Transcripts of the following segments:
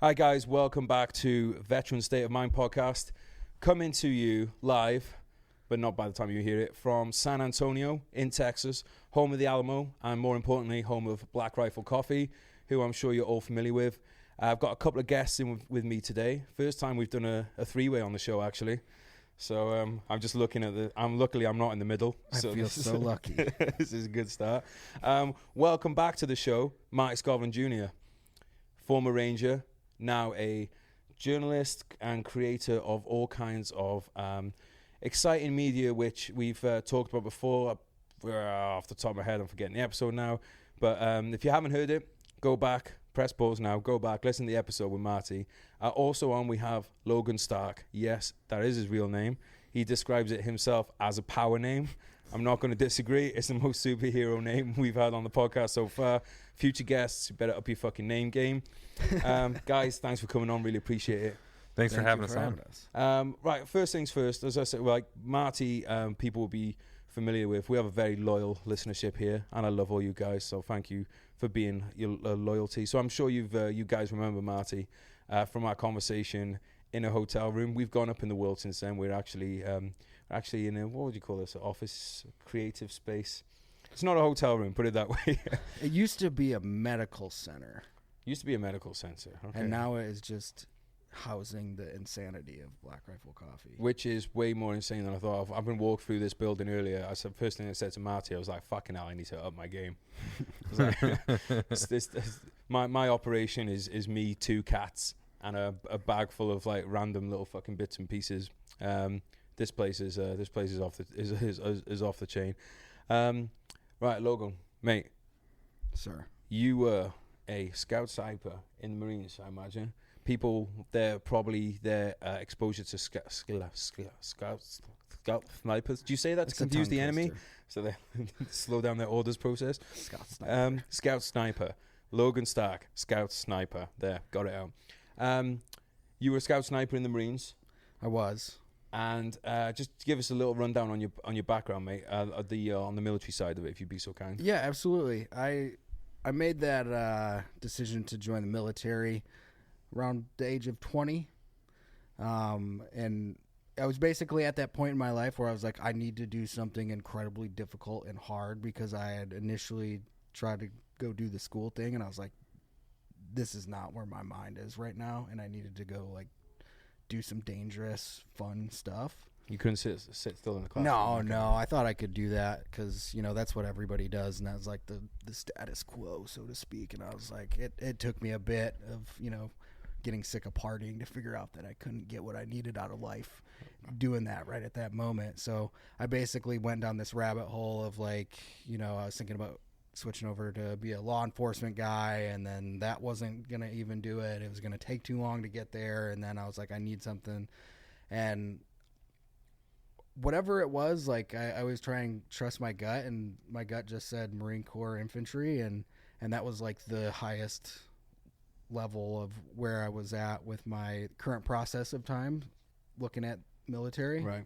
Hi guys, welcome back to Veteran State of Mind podcast, coming to you live, but not by the time you hear it, from San Antonio in Texas, home of the Alamo, and more importantly, home of Black Rifle Coffee, who I'm sure you're all familiar with. I've got a couple of guests in with me today. First time we've done a three-way on the show, actually. So I'm just looking at luckily I'm not in the middle. I feel so lucky. This is a good start. Welcome back to the show, Marty Skovlund Jr., former Ranger, now a journalist and creator of all kinds of exciting media, which we've talked about before. Off the top of my head, I'm forgetting the episode now. But if you haven't heard it, go back, press pause now, go back, listen to the episode with Marty. Also on, we have Logan Stark. Yes, that is his real name. He describes it himself as a power name. I'm not going to disagree. It's the most superhero name we've had on the podcast so far. Future guests, you better up your fucking name game. Guys, thanks for coming on. Really appreciate it. Thanks for having us on. Right, first things first. As I said, like Marty, people will be familiar with. We have a very loyal listenership here, and I love all you guys. So thank you for being your loyalty. So I'm sure you guys remember Marty from our conversation in a hotel room. We've gone up in the world since then. We're actually in a, what would you call this, an office creative space. It's not a hotel room, put it that way. It used to be a medical center. Used to be a medical center. Okay. And now it is just housing the insanity of Black Rifle Coffee. Which is way more insane than I thought. I've been walking through this building earlier. I said, first thing I said to Marty, I was like, fucking hell, I need to up my game. My operation is me, 2 cats, and a bag full of like random little fucking bits and pieces. This place is off the chain. Right, Logan, mate. Sir. You were a scout sniper in the Marines, I imagine. People, their exposure to scout snipers. Do you say that to confuse the enemy? So they slow down their orders process. Scout sniper. Logan Stark, scout sniper. There, got it out. You were a scout sniper in the Marines. I was. And just give us a little rundown on your background, mate. On the military side of it, if you'd be so kind. Yeah, absolutely. I made that decision to join the military around the age of 20, and I was basically at that point in my life where I was like, I need to do something incredibly difficult and hard, because I had initially tried to go do the school thing, and I was like, this is not where my mind is right now, and I needed to go like do some dangerous, fun stuff. You couldn't sit still in the class? No. I thought I could do that because, that's what everybody does, and that was like the status quo, so to speak. And I was like, it took me a bit of, getting sick of partying to figure out that I couldn't get what I needed out of life doing that right at that moment. So I basically went down this rabbit hole of like, I was thinking about switching over to be a law enforcement guy, and then that wasn't going to even do it. It was going to take too long to get there. And then I was like, I need something. And whatever it was, like I was trying to trust my gut, and my gut just said Marine Corps infantry. And that was like the highest level of where I was at with my current process of time looking at military. Right.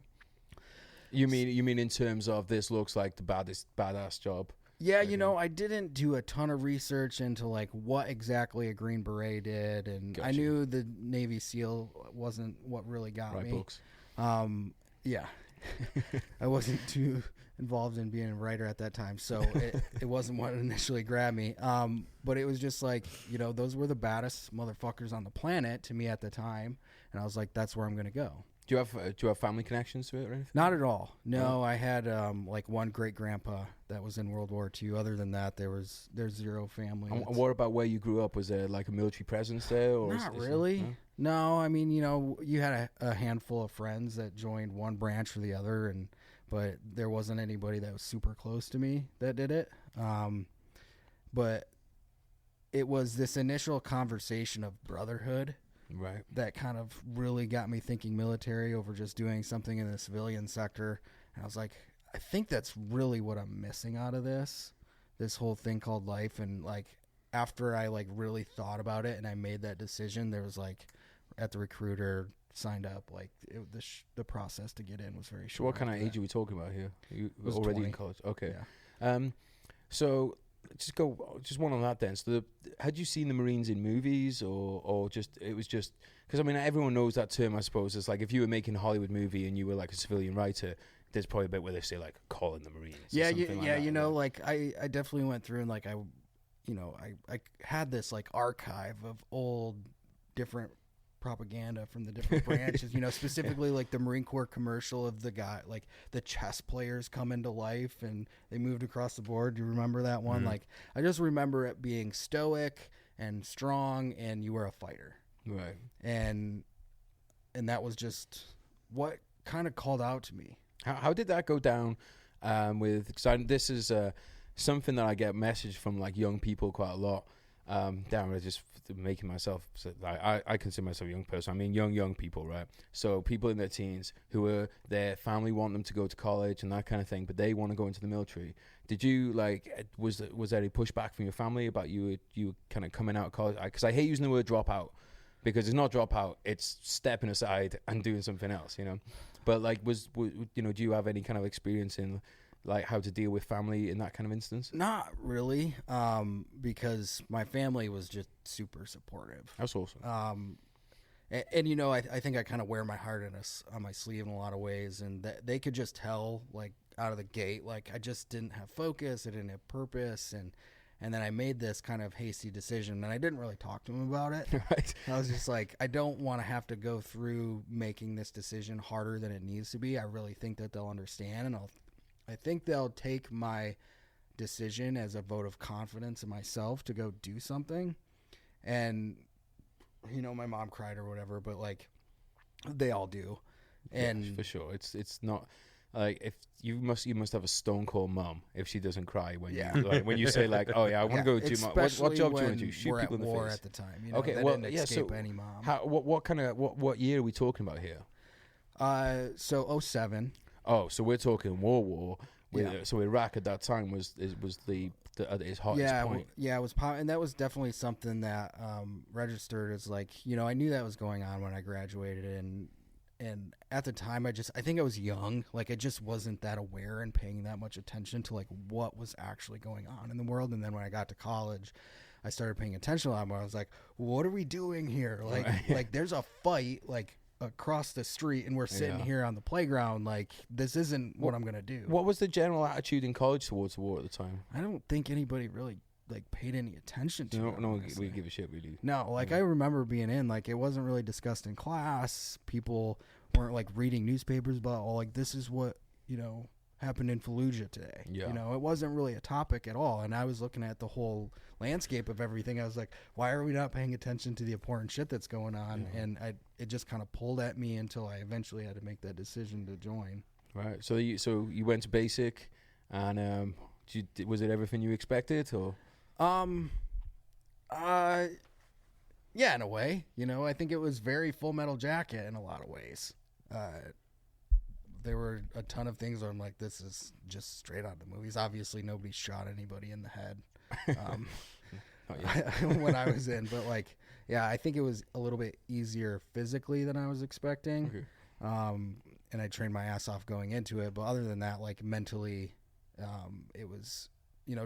You mean in terms of this looks like the badass job? Yeah, I didn't do a ton of research into like what exactly a Green Beret did, and gotcha. I knew the Navy SEAL wasn't what really got me. Books. Yeah. I wasn't too involved in being a writer at that time, so it wasn't what initially grabbed me. But it was just like, those were the baddest motherfuckers on the planet to me at the time, and I was like, that's where I'm going to go. Do you have family connections to it or anything? Not at all. No, I had like one great grandpa that was in World War II. Other than that, there's zero family. And what about where you grew up? Was there like a military presence there? Or not really. No, I mean, you had a handful of friends that joined one branch or the other, but there wasn't anybody that was super close to me that did it. But it was this initial conversation of brotherhood. Right. That kind of really got me thinking military over just doing something in the civilian sector. And I was like, I think that's really what I'm missing out of this whole thing called life. And like, after I like really thought about it and I made that decision, there was like at the recruiter signed up, like the process to get in was very short. So what kind of age are we talking about here? You were already 20. in college. Okay. Yeah. So just one on that then. So had you seen the Marines in movies or just, it was just, because I mean, everyone knows that term, I suppose. It's like if you were making a Hollywood movie and you were like a civilian writer, there's probably a bit where they say like, call in the Marines. Yeah, like I definitely went through and like I had this like archive of old different propaganda from the different branches, specifically like the Marine Corps commercial of the guy, like the chess players come into life and they moved across the board. Do you remember that one? Like, I just remember it being stoic and strong and you were a fighter. Right. And that was just what kind of called out to me. How did that go down this is something that I get messaged from like young people quite a lot. Down just making myself, I consider myself a young person. I mean, young people, right? So people in their teens who their family want them to go to college and that kind of thing, but they want to go into the military. Did you like, was there any pushback from your family about you kind of coming out of college? Because I hate using the word dropout, because it's not dropout, it's stepping aside and doing something else, But like, do you have any kind of experience in like how to deal with family in that kind of instance? Not really, because my family was just super supportive. That's awesome. And I think I kind of wear my heart on my sleeve in a lot of ways, and they could just tell like out of the gate, like I just didn't have focus, I didn't have purpose, and then I made this kind of hasty decision, and I didn't really talk to them about it. Right. I was just like, I don't want to have to go through making this decision harder than it needs to be. I really think that they'll understand, and I think they'll take my decision as a vote of confidence in myself to go do something. And, my mom cried or whatever, but like they all do. And yeah, for sure. It's not like, if you must have a stone cold mom if she doesn't cry when when you say like, oh yeah, I want to go do what job do you want to do? Shoot people in the war face at the time. Okay, that didn't escape any mom. What year are we talking about here? So 07. Oh, so we're talking war. So Iraq at that time was at its hottest point. Yeah, it was, and that was definitely something that registered as like, I knew that was going on when I graduated, and at the time I think I was young, like I just wasn't that aware and paying that much attention to like what was actually going on in the world. And then when I got to college, I started paying attention a lot more. I was like, what are we doing here? Like, like there's a fight like across the street and we're sitting here on the playground. Like, this isn't what I'm gonna do. What was the general attitude in college towards the war at the time? I don't think anybody really like paid any attention to it. No, we give a shit, we do. No, like I remember being in, like it wasn't really discussed in class. People weren't like reading newspapers about, oh, like this is what happened in Fallujah today. It wasn't really a topic at all. And I was looking at the whole landscape of everything. I was like, why are we not paying attention to the important shit that's going on? And it just kind of pulled at me until I eventually had to make that decision to join. Right. So you went to basic, and was it everything you expected, or? Yeah, in a way. I think it was very Full Metal Jacket in a lot of ways. There were a ton of things where I'm like, this is just straight out of the movies. Obviously, nobody shot anybody in the head when I was in. But, like, yeah, I think it was a little bit easier physically than I was expecting. Okay. And I trained my ass off going into it. But other than that, like, mentally, it was,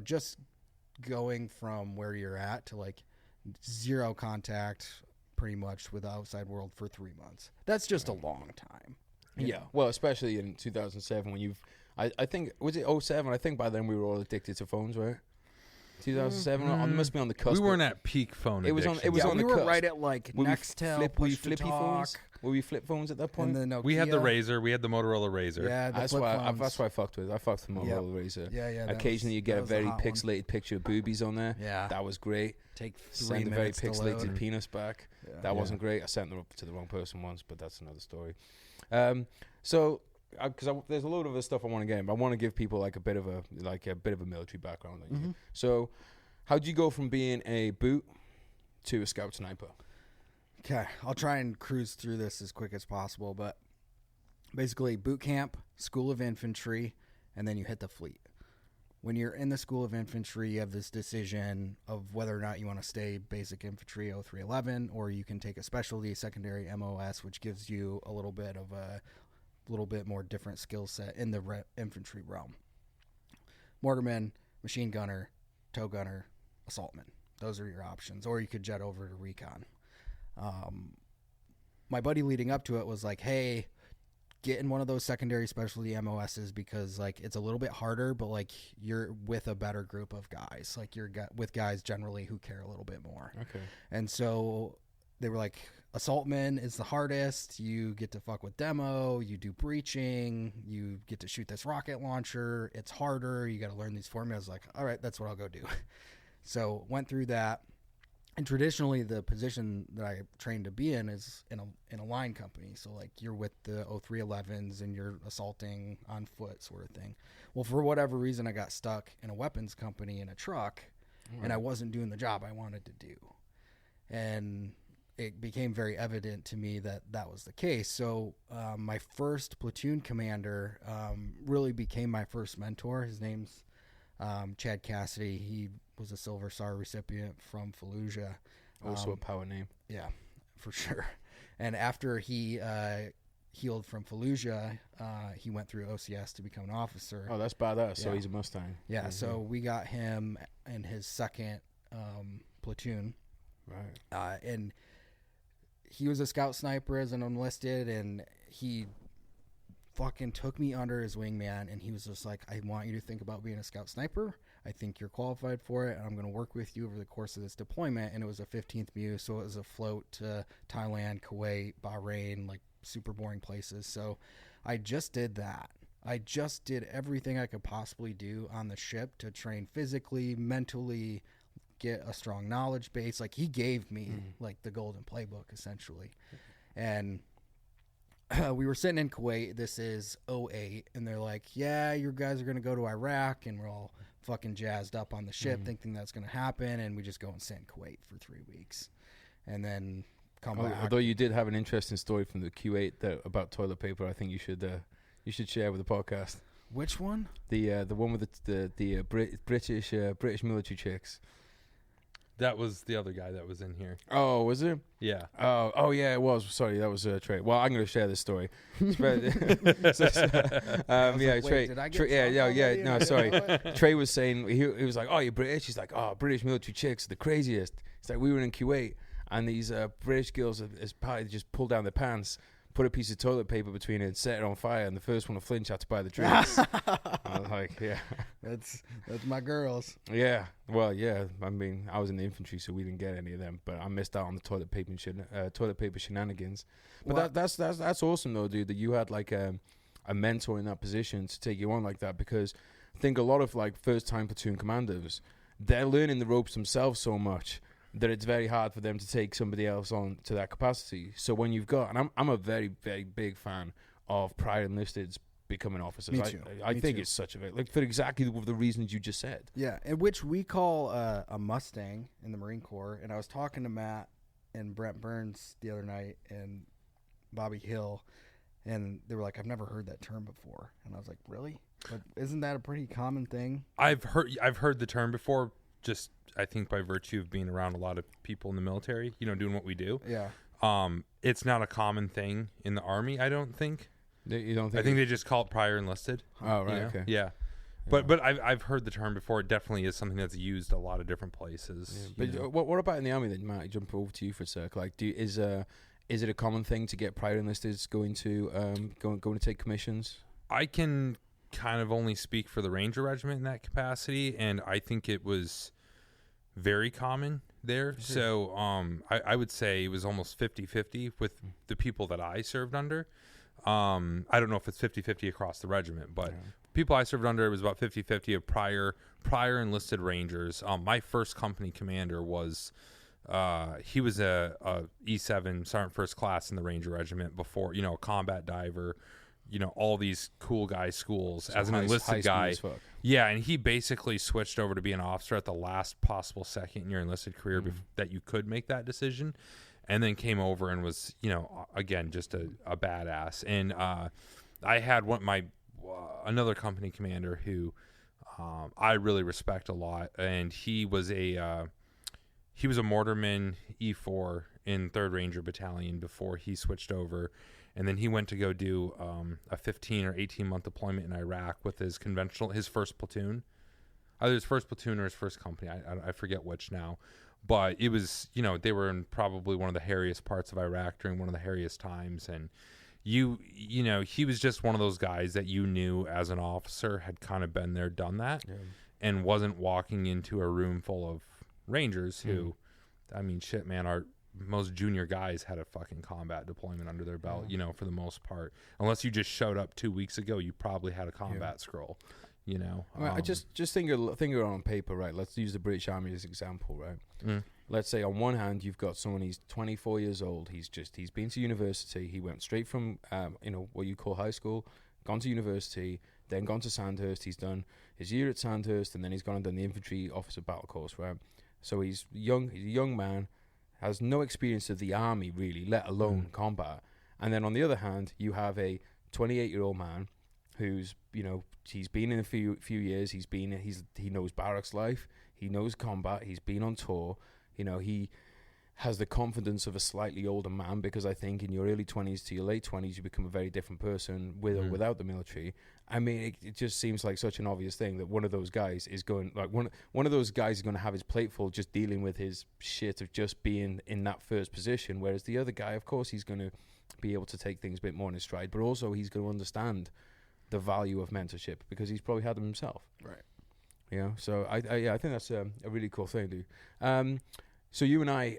just going from where you're at to, like, zero contact pretty much with the outside world for 3 months. That's just a long time. Yeah, well, especially in 2007 when I think, was it 07? I think by then we were all addicted to phones, right? 2007, it must be on the cusp. We weren't at peak phone addiction. It was on the cusp. We were right at like Nextel, flippy phones. Were we flip phones at that point? And the we had the Razor. We had the Motorola Razor. Yeah, that's why I fucked with. I fucked with the Motorola Razor. Yeah. Occasionally you get a very pixelated picture of boobies on there. Yeah, that was great. Take 3 Send a very minutes pixelated penis back. Yeah. That wasn't great. I sent them up to the wrong person once, but that's another story. So, because there's a load of other stuff I want to get in, but I want to give people like a bit of a military background. Mm-hmm. So, how did you go from being a boot to a scout sniper? Okay, I'll try and cruise through this as quick as possible, but basically boot camp, School of Infantry, and then you hit the fleet. When you're in the School of Infantry, you have this decision of whether or not you want to stay basic infantry 0311, or you can take a specialty secondary MOS, which gives you a little bit more different skill set in the infantry realm. Mortarman, machine gunner, tow gunner, assaultman. Those are your options. Or you could jet over to recon. My buddy leading up to it was like, hey, get in one of those secondary specialty MOSs because like it's a little bit harder, but like you're with a better group of guys. Like you're with guys generally who care a little bit more. Okay. And so they were like, assaultman is the hardest. You get to fuck with demo. You do breaching. You get to shoot this rocket launcher. It's harder. You got to learn these formulas. Like, all right, that's what I'll go do. So went through that. And traditionally, the position that I trained to be in is in a line company. So, like, you're with the 0311s and you're assaulting on foot sort of thing. Well, for whatever reason, I got stuck in a weapons company in a truck, and I wasn't doing the job I wanted to do. And it became very evident to me that that was the case. So my first platoon commander really became my first mentor. His name's Chad Cassidy. He was a Silver Star recipient from Fallujah. Also a power name. Yeah, for sure. And after he healed from Fallujah, he went through OCS to become an officer. Oh, that's badass. Yeah. So he's a Mustang. Yeah, Mm-hmm. so we got him in his second platoon. Right. And he was a scout sniper as an enlisted, and he fucking took me under his wing, man, and he was just like, I want you to think about being a scout sniper. I think you're qualified for it, and I'm going to work with you over the course of this deployment. And it was a 15th MU, so it was a float to Thailand, Kuwait, Bahrain, like super boring places. So I just did that. I just did everything I could possibly do on the ship to train physically, mentally, get a strong knowledge base. Like, he gave me like the golden playbook essentially. And we were sitting in Kuwait. This is 2008, and they're like, yeah, you guys are going to go to Iraq, and we're all fucking jazzed up on the ship thinking that's going to happen. And we just go and sit in Kuwait for 3 weeks and then come back. Although you did have an interesting story from the Q8 about toilet paper, I think you should share with the podcast. Which one? The one with the British military chicks. That was the other guy that was in here. Oh, was it? Yeah. Oh, yeah, it was. Sorry, that was Trey. Well, I'm going to share this story. Yeah, Trey. No, sorry. Trey was saying he was like, "Oh, you're British." He's like, "Oh, British military chicks are the craziest." It's like we were in Kuwait, and these British girls, as part of, just pulled down their pants, put a piece of toilet paper between it, set it on fire, and the first one to flinch had to buy the drinks. I was like, yeah. That's my girls. Yeah. Well, yeah. I mean, I was in the infantry, so we didn't get any of them, but I missed out on the toilet paper shenanigans. But that's awesome, though, dude, that you had like a mentor in that position to take you on like that, because I think a lot of like first-time platoon commanders, they're learning the ropes themselves so much that it's very hard for them to take somebody else on to that capacity. So when you've got, and I'm a very, very big fan of prior enlisteds becoming officers. Me too. I think it's such a bit, like, for exactly the reasons you just said. Yeah, and which we call a Mustang in the Marine Corps. And I was talking to Matt and Brent Burns the other night and Bobby Hill, and they were like, I've never heard that term before. And I was like, really? But isn't that a pretty common thing? I've heard the term before, just I think by virtue of being around a lot of people in the military, doing what we do. Yeah. It's not a common thing in the Army, I don't think. You don't think? I think they just call it prior enlisted. Oh, right. Okay. Yeah. But I've heard the term before. It definitely is something that's used a lot of different places. Yeah. But what about in the Army then, Matt? Jump over to you for a sec. Like, is it a common thing to get prior enlisteds going to take commissions? I can kind of only speak for the Ranger Regiment in that capacity, and I think it was very common there. Mm-hmm. So I would say it was almost 50-50 with the people that I served under. I don't know if it's 50-50 across the regiment, but people I served under, it was about 50-50 of prior enlisted Rangers. My first company commander was he was a E7 Sergeant First Class in the Ranger Regiment before, a combat diver, all these cool guy schools. So as an enlisted guy. Yeah, and he basically switched over to be an officer at the last possible second in your enlisted career that you could make that decision. And then came over and was, again, just a badass. And I had another company commander who I really respect a lot, and he was a mortarman E4 in 3rd Ranger Battalion before he switched over, and then he went to go do a 15 or 18 month deployment in Iraq with his first platoon. either his first platoon or his first company. I forget which now. But it was, they were in probably one of the hairiest parts of Iraq during one of the hairiest times. And he was just one of those guys that you knew as an officer had kind of been there, done that, and wasn't walking into a room full of Rangers who, I mean, shit, man, our most junior guys had a fucking combat deployment under their belt, for the most part. Unless you just showed up 2 weeks ago, you probably had a combat scroll, I just think on paper, right? Let's use the British Army as an example, right? Let's say on one hand you've got someone, he's 24 years old, he's been to university, he went straight from what you call high school, gone to university, then gone to Sandhurst, he's done his year at Sandhurst, and then he's gone and done the infantry officer battle course, right? So he's a young man, has no experience of the army really, let alone combat. And then on the other hand, you have a 28-year-old man who's he's been in a few years, he knows barracks life, he knows combat, he's been on tour, he has the confidence of a slightly older man, because I think in your early 20s to your late 20s you become a very different person with or without the military. I mean, it just seems like such an obvious thing that one of those guys is going, like one of those guys is going to have his plate full just dealing with his shit of just being in that first position, whereas the other guy, of course, he's going to be able to take things a bit more in his stride, but also he's going to understand the value of mentorship because he's probably had them himself. Right. So I think that's a really cool thing, dude. So you and I,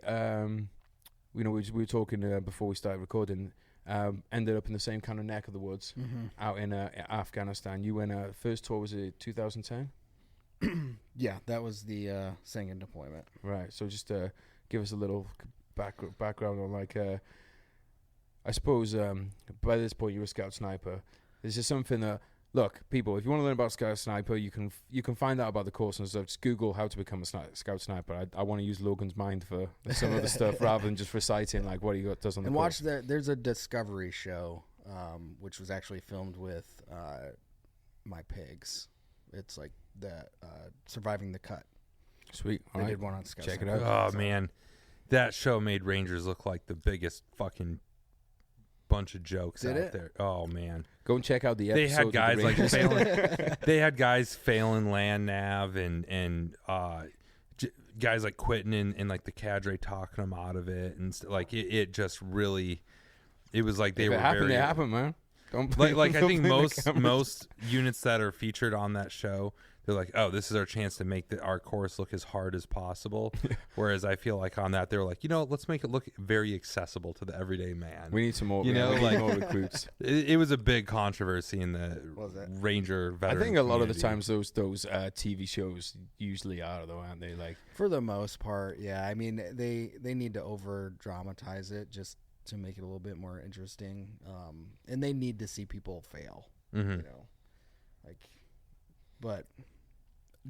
we were talking before we started recording, ended up in the same kind of neck of the woods out in Afghanistan. You went, first tour, was it 2010? Yeah, that was the Sangin deployment. Right. So just give us a little background on, like, I suppose by this point you were a scout sniper. This is something that, look, people, if you want to learn about scout sniper, you can find out about the course and stuff. Just Google how to become a scout sniper. I want to use Logan's mind for some of the stuff rather than just reciting like what he does on the course. And watch there's a Discovery show, which was actually filmed with my pigs. It's like the Surviving the Cut. Sweet. They did one on scout Check sniper. it out. Oh, man. That show made Rangers look like the biggest fucking bunch of jokes out there. Oh, man. Go and check out the episode. They had guys like failing. They had guys failing land nav and guys like quitting and like the cadre talking them out of it, and like it just really, it was like they were very. It happened, man. Don't like I think most units that are featured on that show, they're like, oh, this is our chance to make our course look as hard as possible. Whereas I feel like on that, they're like, let's make it look very accessible to the everyday man. We need some more, more recruits. It was a big controversy in the Ranger veteran I think a lot community. of the times those TV shows usually are, though, aren't they? Like, for the most part, yeah. I mean, they need to over dramatize it just to make it a little bit more interesting, and they need to see people fail. But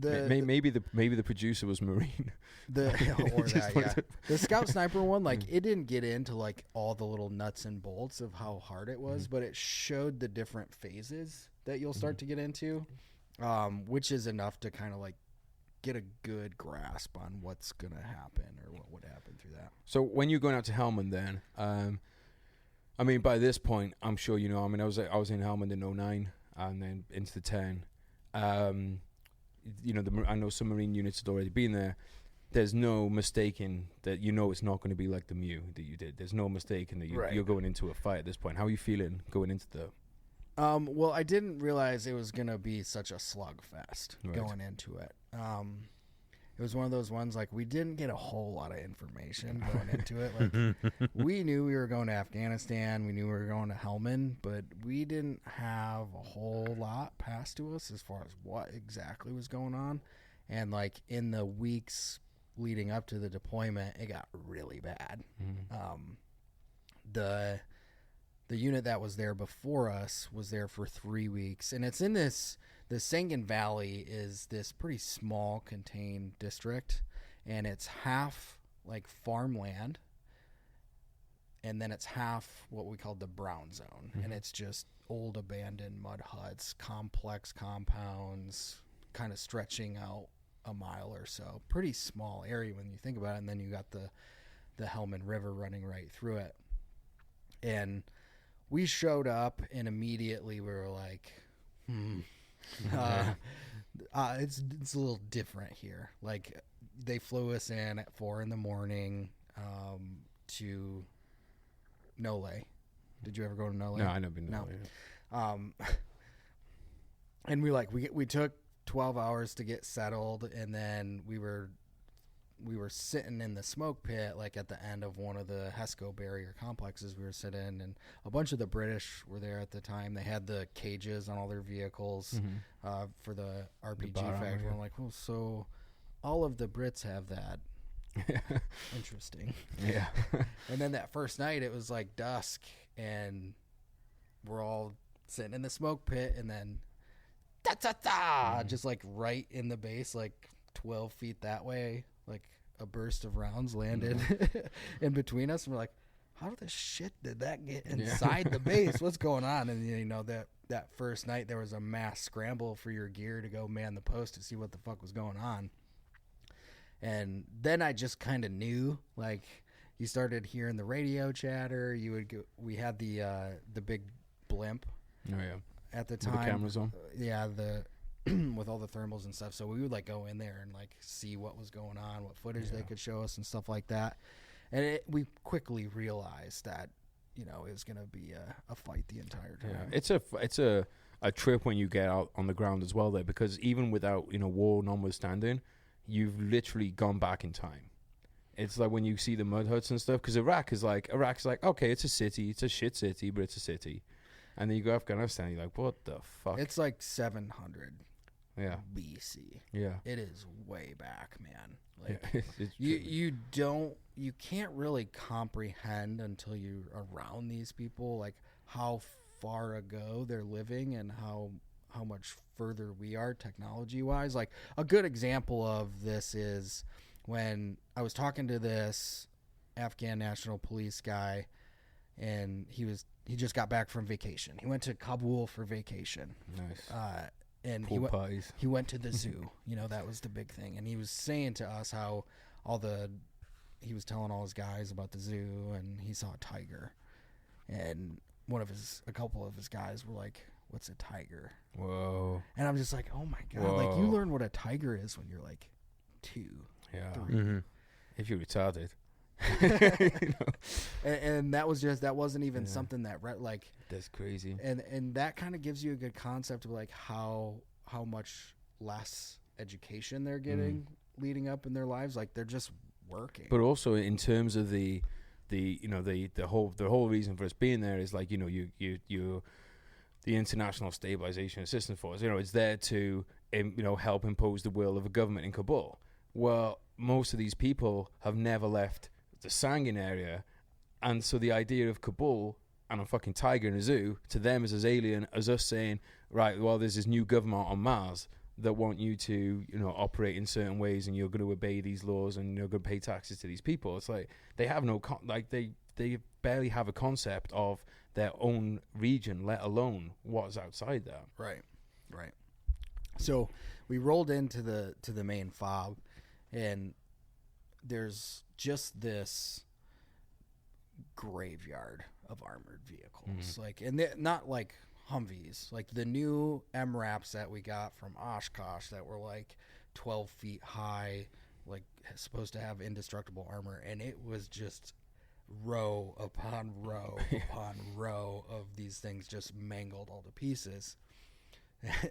maybe the producer was Marine. The Scout Sniper one, like, it didn't get into like all the little nuts and bolts of how hard it was, but it showed the different phases that you'll start to get into, which is enough to kind of like get a good grasp on what's gonna happen or what would happen through that. So when you're going out to Helmand, then, I mean, by this point, I'm sure I mean, I was in Helmand in 2009 and then into the 10. I know some Marine units had already been there. There's no mistaking that it's not going to be like the Mew that you did. There's no mistaking that you're going into a fight at this point. How are you feeling going into the... Well, I didn't realize it was going to be such a slugfest going into it. It was one of those ones, like, we didn't get a whole lot of information going into it. Like, we knew we were going to Afghanistan. We knew we were going to Helmand, but we didn't have a whole lot passed to us as far as what exactly was going on. And, like, in the weeks leading up to the deployment, it got really bad. The unit that was there before us was there for 3 weeks, and it's in the Sangin Valley is this pretty small contained district, and it's half like farmland, and then it's half what we call the brown zone, and it's just old abandoned mud huts, complex compounds, kind of stretching out a mile or so. Pretty small area when you think about it, and then you got the Helmand River running right through it. And we showed up, and immediately we were like, It's a little different here. Like they flew us in at 4 a.m. To Nole. Did you ever go to Nole? No, I never been to No. Nole. And we took 12 hours to get settled, and then we were sitting in the smoke pit, like at the end of one of the HESCO barrier complexes we were sitting in, and a bunch of the British were there at the time. They had the cages on all their vehicles for the RPG factory. I'm like, well, so all of the Brits have that. Interesting. Yeah. And then that first night, it was like dusk, and we're all sitting in the smoke pit, and then just like right in the base, like 12 feet that way, like a burst of rounds landed in between us, and we're like, how the shit did that get inside the base? What's going on? And you know, that first night there was a mass scramble for your gear to go man the post to see what the fuck was going on. And then I just kind of knew, like, you started hearing the radio chatter. You would go, we had the big blimp at the time. With the cameras on. Yeah, with all the thermals and stuff. So we would like go in there and like see what was going on, what footage they could show us and stuff like that. And we quickly realized that, you know, it was going to be a fight the entire time. Yeah. It's a trip when you get out on the ground as well, though, because even without, you know, war notwithstanding, you've literally gone back in time. It's like when you see the mud huts and stuff, because Iraq's like, okay, it's a city, it's a shit city, but it's a city. And then you go to Afghanistan, you're like, what the fuck? It's like 700 BC. Yeah. It is way back, man. Like It's you can't really comprehend until you're around these people, like how far ago they're living and how much further we are technology wise. Like a good example of this is when I was talking to this Afghan National Police guy, and he just got back from vacation. He went to Kabul for vacation. Nice. And he went to the zoo. You know, that was the big thing. And he was saying to us how he was telling all his guys about the zoo, and he saw a tiger. And a couple of his guys were like, what's a tiger? Whoa. And I'm just like, oh my God. Whoa. Like, you learn what a tiger is when you're like 2, 3. Mm-hmm. If you're retarded. You know? And that wasn't even something that like, that's crazy. And that kind of gives you a good concept of like how much less education they're getting leading up in their lives. Like they're just working. But also in terms of the whole reason for us being there is like, you know, you the International Stabilization Assistance Force, you know, it's there to you know, help impose the will of a government in Kabul. Well, most of these people have never left the Sangin area, and so the idea of Kabul and a fucking tiger in a zoo to them is as alien as us saying, right, well, there's this new government on Mars that want you to, you know, operate in certain ways, and you're going to obey these laws, and you're going to pay taxes to these people. It's like they have no they barely have a concept of their own region, let alone what's outside that. Right. So we rolled into the main fob, and there's just this graveyard of armored vehicles, like, and not like Humvees, like the new MRAPs that we got from Oshkosh that were like 12 feet high, like supposed to have indestructible armor, and it was just row upon row upon row of these things just mangled all to pieces.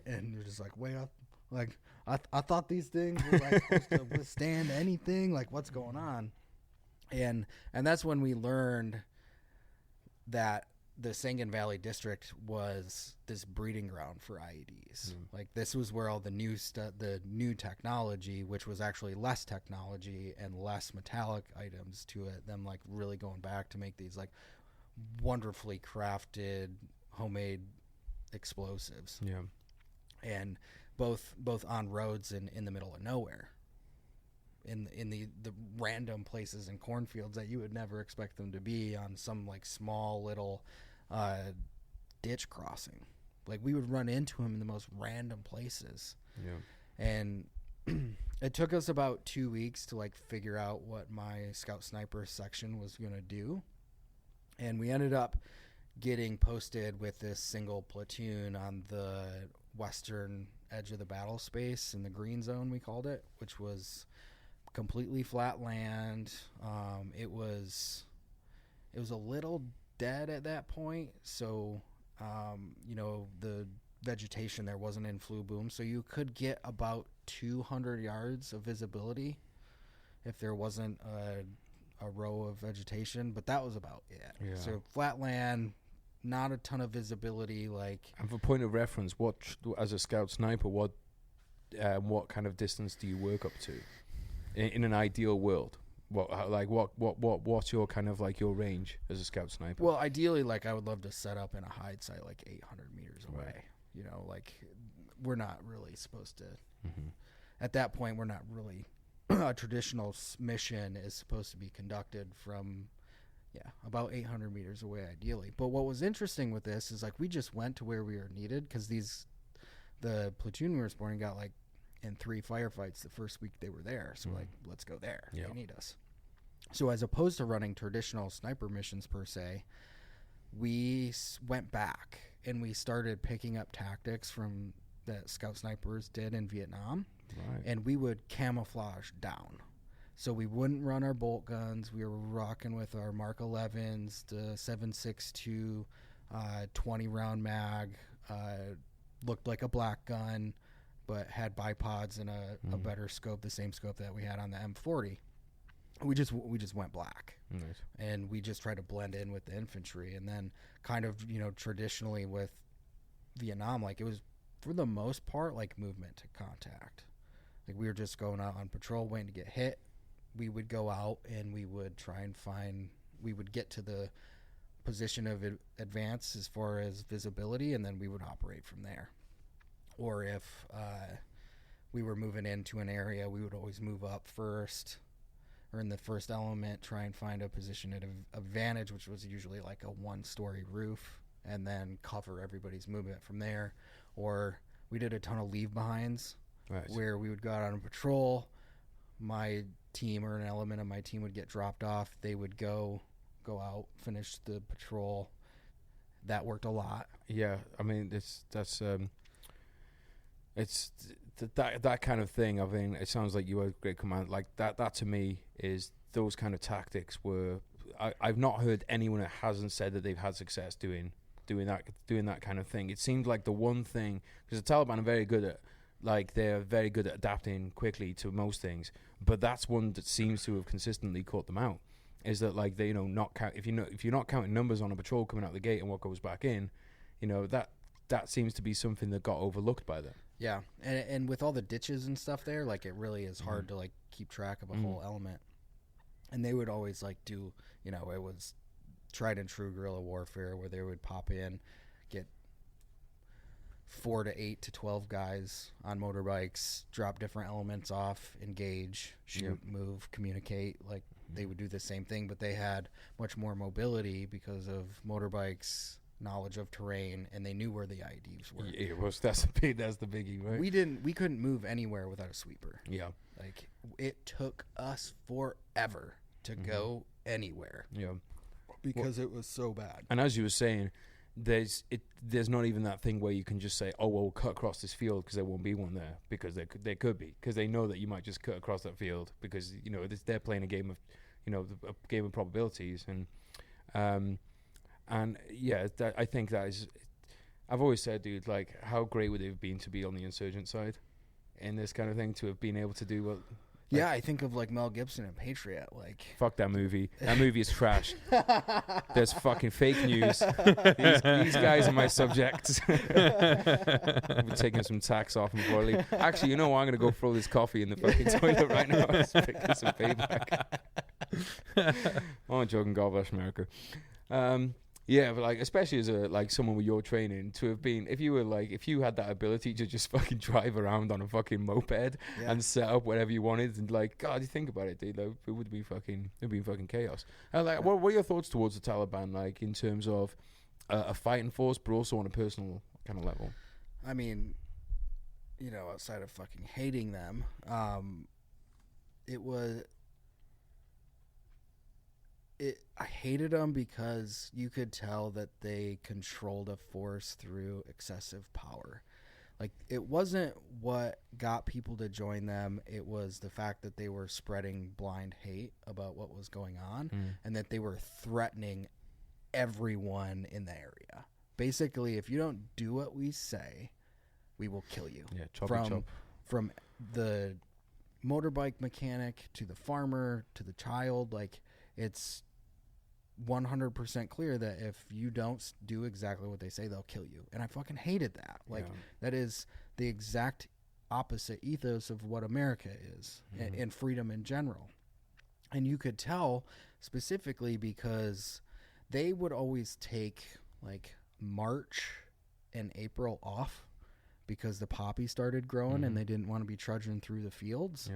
And you're just like, wait up, like I thought these things were like supposed to withstand anything, like what's going on? And that's when we learned that the Sangin Valley district was this breeding ground for IEDs. Like this was where all the new technology, which was actually less technology and less metallic items to it, them like really going back to make these like wonderfully crafted homemade explosives. Yeah. And both on roads and in the middle of nowhere. In the random places in cornfields that you would never expect them to be, on some like small little ditch crossing. Like we would run into them in the most random places. Yeah. And it took us about 2 weeks to like figure out what my scout sniper section was going to do. And we ended up getting posted with this single platoon on the western edge of the battle space in the green zone, we called it, which was completely flat land. It was a little dead at that point, so the vegetation there wasn't in flu boom, so you could get about 200 yards of visibility if there wasn't a row of vegetation, but that was about it. Yeah. So flat land, not a ton of visibility. Like, and for point of reference, what as a scout sniper, what kind of distance do you work up to in an ideal world? What's your kind of like your range as a scout sniper? Well, ideally, like, I would love to set up in a hide site like 800 meters away. Right. You know, like, we're not really supposed to. At that point, we're not really. A traditional mission is supposed to be conducted from, about 800 meters away, ideally. But what was interesting with this is, like, we just went to where we were needed, because the platoon we were supporting got, like, in 3 firefights the first week they were there. So, like, let's go there. They need us. So as opposed to running traditional sniper missions per se, we went back and we started picking up tactics from that scout snipers did in Vietnam. Right. And we would camouflage down. So we wouldn't run our bolt guns. We were rocking with our Mark 11s, the 7.62, 20-round mag. Looked like a black gun, but had bipods and a better scope, the same scope that we had on the M40. We just went black. Nice. And we just tried to blend in with the infantry. And then kind of, traditionally with Vietnam, like, it was, for the most part, like, movement to contact. Like, we were just going out on patrol waiting to get hit. We would go out and we would try and we would get to the position of advance as far as visibility, and then we would operate from there. Or if we were moving into an area, we would always move up first, or in the first element, try and find a position at advantage, which was usually like a 1-story roof, and then cover everybody's movement from there. Or we did a ton of leave behinds. Right. Where we would go out on patrol. My team or an element of my team would get dropped off. They would go out, finish the patrol. That worked a lot. Yeah, I mean, it's that kind of thing. I mean, it sounds like you were a great command. Like that to me is those kind of tactics were. I've not heard anyone that hasn't said that they've had success doing that kind of thing. It seemed like the one thing, because the Taliban are very good at. Like, they're very good at adapting quickly to most things, but that's one that seems to have consistently caught them out. Is that, like, they not count if you're not counting numbers on a patrol coming out the gate and what goes back in, that seems to be something that got overlooked by them. Yeah, and with all the ditches and stuff there, like, it really is hard to, like, keep track of a whole element. And they would always, like, do it was tried and true guerrilla warfare where they would pop in, get 4 to 8 to 12 guys on motorbikes, drop different elements off, engage, shoot, move, communicate. Like, they would do the same thing, but they had much more mobility because of motorbikes, knowledge of terrain, and they knew where the IEDs were. Yeah, that's the biggie, right? We couldn't move anywhere without a sweeper. Yeah. Like, it took us forever to go anywhere. Yeah. Because it was so bad. And as you were saying, there's not even that thing where you can just say, oh, well, we'll cut across this field because there won't be one there, because there could be, because they know that you might just cut across that field because they're playing a game of a game of probabilities. And I think that is, I've always said, dude, like, how great would it have been to be on the insurgent side in this kind of thing, to have been able to do what. Yeah, I think of, like, Mel Gibson and Patriot. Like, fuck that movie. That movie is trash. There's fucking fake news. These guys are my subjects. I'm taking some tax off them before I leave. Actually, you know what? I'm gonna go throw this coffee in the fucking toilet right now. It's picking some payback. I'm joking. God bless America. Yeah, but, like, especially as someone with your training, to have been, if you had that ability to just fucking drive around on a fucking moped and set up whatever you wanted, and, like, God, you think about it, dude, like, it would be fucking chaos. And, like, what are your thoughts towards the Taliban, like, in terms of a fighting force, but also on a personal kind of level? I mean, outside of fucking hating them, I hated them because you could tell that they controlled a force through excessive power. like it wasn't what got people to join them. It was the fact that they were spreading blind hate about what was going on, and that they were threatening everyone in the area. Basically, if you don't do what we say, we will kill you. Yeah, chop. From the motorbike mechanic to the farmer to the child, like it's 100% clear that if you don't do exactly what they say, they'll kill you. And I fucking hated that. Like that is the exact opposite ethos of what America is and freedom in general. And you could tell specifically because they would always take like March and April off because the poppy started growing and they didn't want to be trudging through the fields.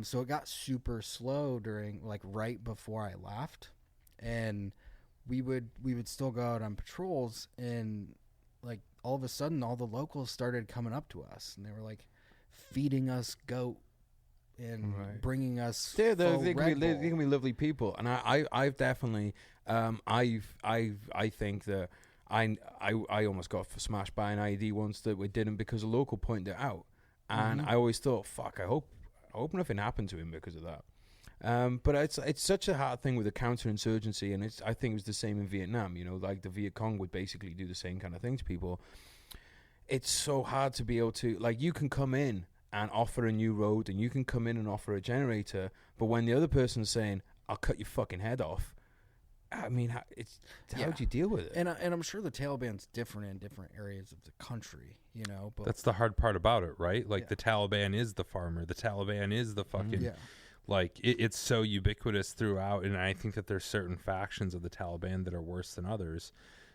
So it got super slow during like right before I left. And we would still go out on patrols, and like all of a sudden all the locals started coming up to us, and they were like feeding us goat and bringing us they can be lovely people. And I've definitely I think that I almost got smashed by an IED once that we didn't because a local pointed it out, and I always thought, fuck, I hope nothing happened to him because of that. But it's such a hard thing with the counterinsurgency, and I think it was the same in Vietnam. You know, like the Viet Cong would basically do the same kind of thing to people. It's so hard to be able to, like, you can come in and offer a new road, and you can come in and offer a generator, but when the other person's saying, "I'll cut your fucking head off," I mean, how do you deal with it? And I'm sure the Taliban's different in different areas of the country, you know. But that's the hard part about it, right? Like the Taliban is the farmer, the Taliban is the fucking. Like, it's so ubiquitous throughout, and I think that there's certain factions of the Taliban that are worse than others.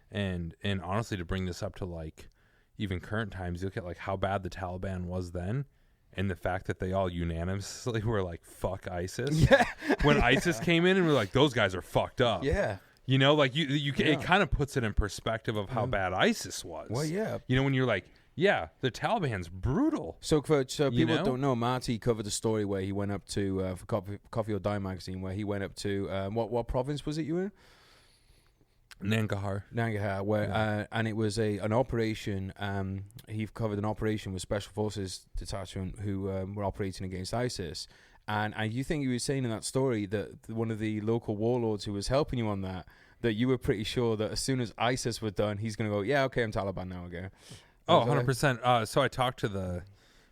And honestly, to bring this up to, like, even current times, you look at, like, how bad the Taliban was then, and the fact that they all unanimously were like, fuck ISIS. Yeah. When ISIS came in, and we're like, those guys are fucked up. Yeah. You know, like, it kind of puts it in perspective of how bad ISIS was. Well, yeah. You know, when you're like, yeah, the Taliban's brutal. So people don't know, Marty covered a story where he went up to for Coffee or Die magazine, where he went up to what province was it you were in? Nangarhar, where and it was an operation. He covered an operation with Special Forces detachment who were operating against ISIS. And you think you were saying in that story that one of the local warlords who was helping you on that you were pretty sure that as soon as ISIS were done, he's going to go, yeah, okay, I'm Taliban now again. Oh, 100%. So I talked to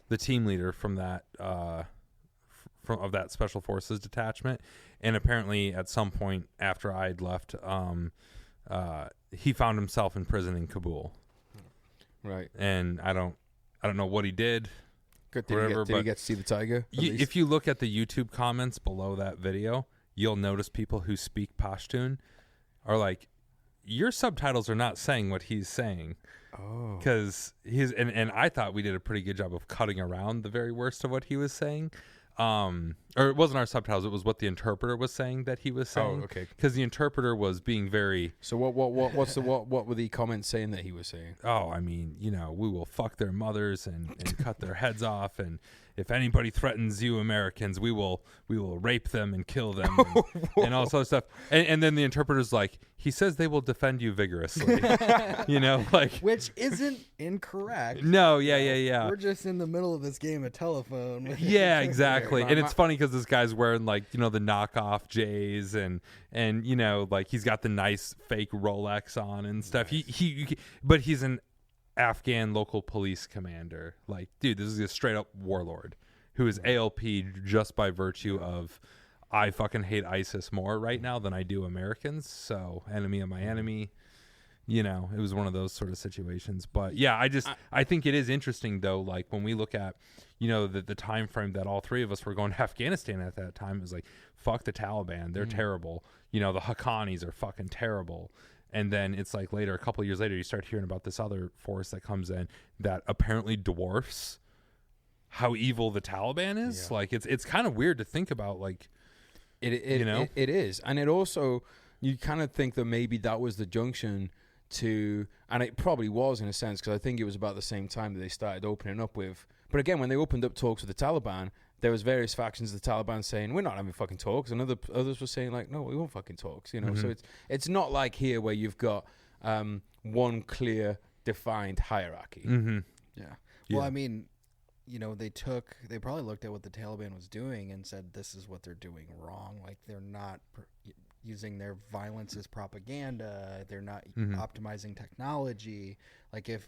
the team leader from that of that Special Forces detachment, and apparently at some point after I'd left, he found himself in prison in Kabul. Right. And I don't know what he did. Good. Did he get to see the tiger? If you look at the YouTube comments below that video, you'll notice people who speak Pashtun are like, your subtitles are not saying what he's saying. Oh. Because and I thought we did a pretty good job of cutting around the very worst of what he was saying. Or it wasn't our subtitles, it was what the interpreter was saying that he was saying. Oh, okay. Because the interpreter was being very... So what were the comments saying that he was saying? Oh, I mean, you know, we will fuck their mothers and cut their heads off, and if anybody threatens you Americans, we will rape them and kill them and all sorts of stuff. And then the interpreter's like, he says they will defend you vigorously. You know, like, which isn't incorrect. No, yeah. We're just in the middle of this game of telephone. Yeah, exactly. And it's funny because this guy's wearing, like, you know, the knockoff J's and you know, like, he's got the nice fake Rolex on and stuff. Nice. But he's an Afghan local police commander. Like, dude, this is a straight up warlord who is ALP just by virtue of, I fucking hate ISIS more right now than I do Americans. So, enemy of my enemy. You know, it was one of those sort of situations. But yeah, I think it is interesting though, like when we look at, you know, the time frame that all three of us were going to Afghanistan at that time, it was like, fuck the Taliban, they're terrible. You know, the Haqqanis are fucking terrible. And then it's like later, a couple of years later, you start hearing about this other force that comes in that apparently dwarfs how evil the Taliban is. Yeah. Like, it's kind of weird to think about, like, you know? It is. And it also, you kind of think that maybe that was the junction to, and it probably was in a sense, because I think it was about the same time that they started opening up with, but again, when they opened up talks with the Taliban, there was various factions of the Taliban saying, we're not having fucking talks, and others were saying, like, no, we won't fucking talks, you know. So it's not like here where you've got one clear, defined hierarchy. Yeah. Well, I mean, they probably looked at what the Taliban was doing and said, this is what they're doing wrong. Like, they're not using their violence as propaganda. They're not optimizing technology. Like, if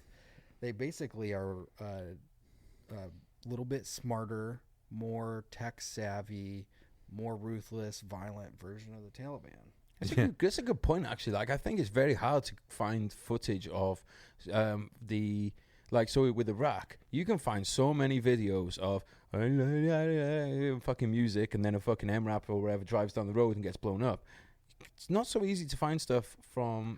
they basically are a little bit smarter, more tech savvy, more ruthless, violent version of the Taliban. That's a good point, actually. Like, I think it's very hard to find footage of so with Iraq, you can find so many videos of fucking music, and then a fucking MRAP or whatever drives down the road and gets blown up. It's not so easy to find stuff from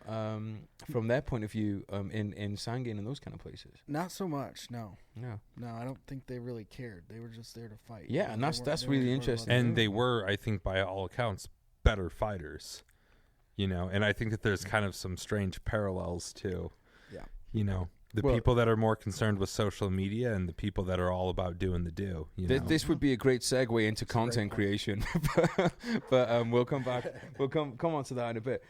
their point of view in Sangin and those kind of places. Not so much, no. No, I don't think they really cared. They were just there to fight. Yeah, and that's really interesting. And they were, I think, by all accounts, better fighters. And I think that there's kind of some strange parallels too. Yeah. The people that are more concerned with social media and the people that are all about doing the do. This would be a great segue into content creation, but we'll come back. We'll come on to that in a bit.